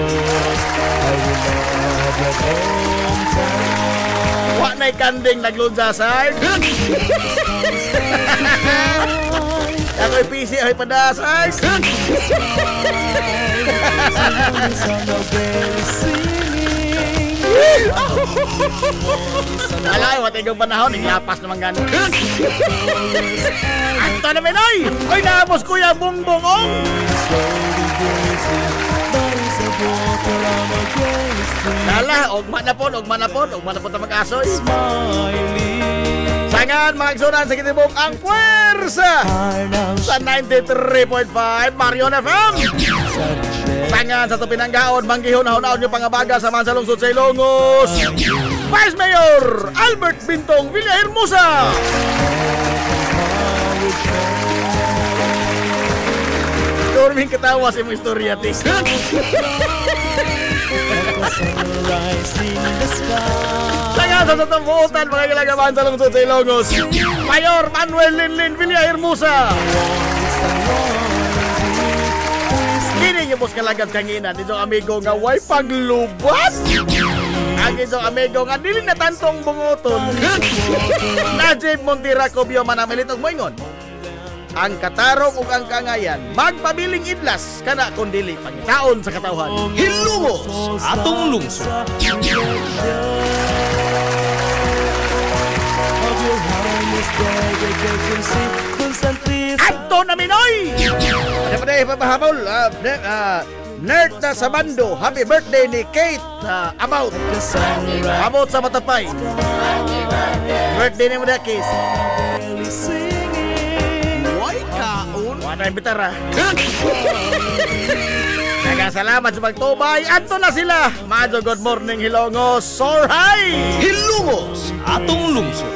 Wa na'y kanding naglunsa, Sarge! Ako'y PC ay padasay. Alay, watigong panahon, iglapas naman gano'n. Ato naman ay! Ay, naabos kuya Bongbong! Lala, ugma na po na mag-asoy. Sangan mga igsunan sa kitibok ang puwersa sa 93.5 Marion FM. Sangan sa tupinanggaon, manggihon-ahonaon nyo pangabaga sa mga lungsod sa Ilongos. Vice Mayor Albert Bintong Villahermosa. Dorming ketawa si mo istorya, Tis. Sangan sa tatambutan, mga kilagaman sa lungsod sa Ilongos. Mayor Manuel Linlin Villahermosa. Kini yung bus kalagad kanginan, dito amigo nga way paglubat. Ang isang amigo nga dili na tantong bungoton. Najib Montira Cubio manamilit og moingon. Ang katarong ug ang kangayan magpabiling idlas kana kun dili pangitaon sa katawhan. Hilumos atong lungsod. Ato na Minoy! Pada ipapahabol, nerd na sa bando, happy birthday ni Kate About sa Matapay. Birthday ni mo na, Kate. Why kaon? Wala yung bitara. Salamat sa pagtubay. Ato na sila. Madyo, good morning, Hilongos. Sorhay! Hilumos atong lungsod.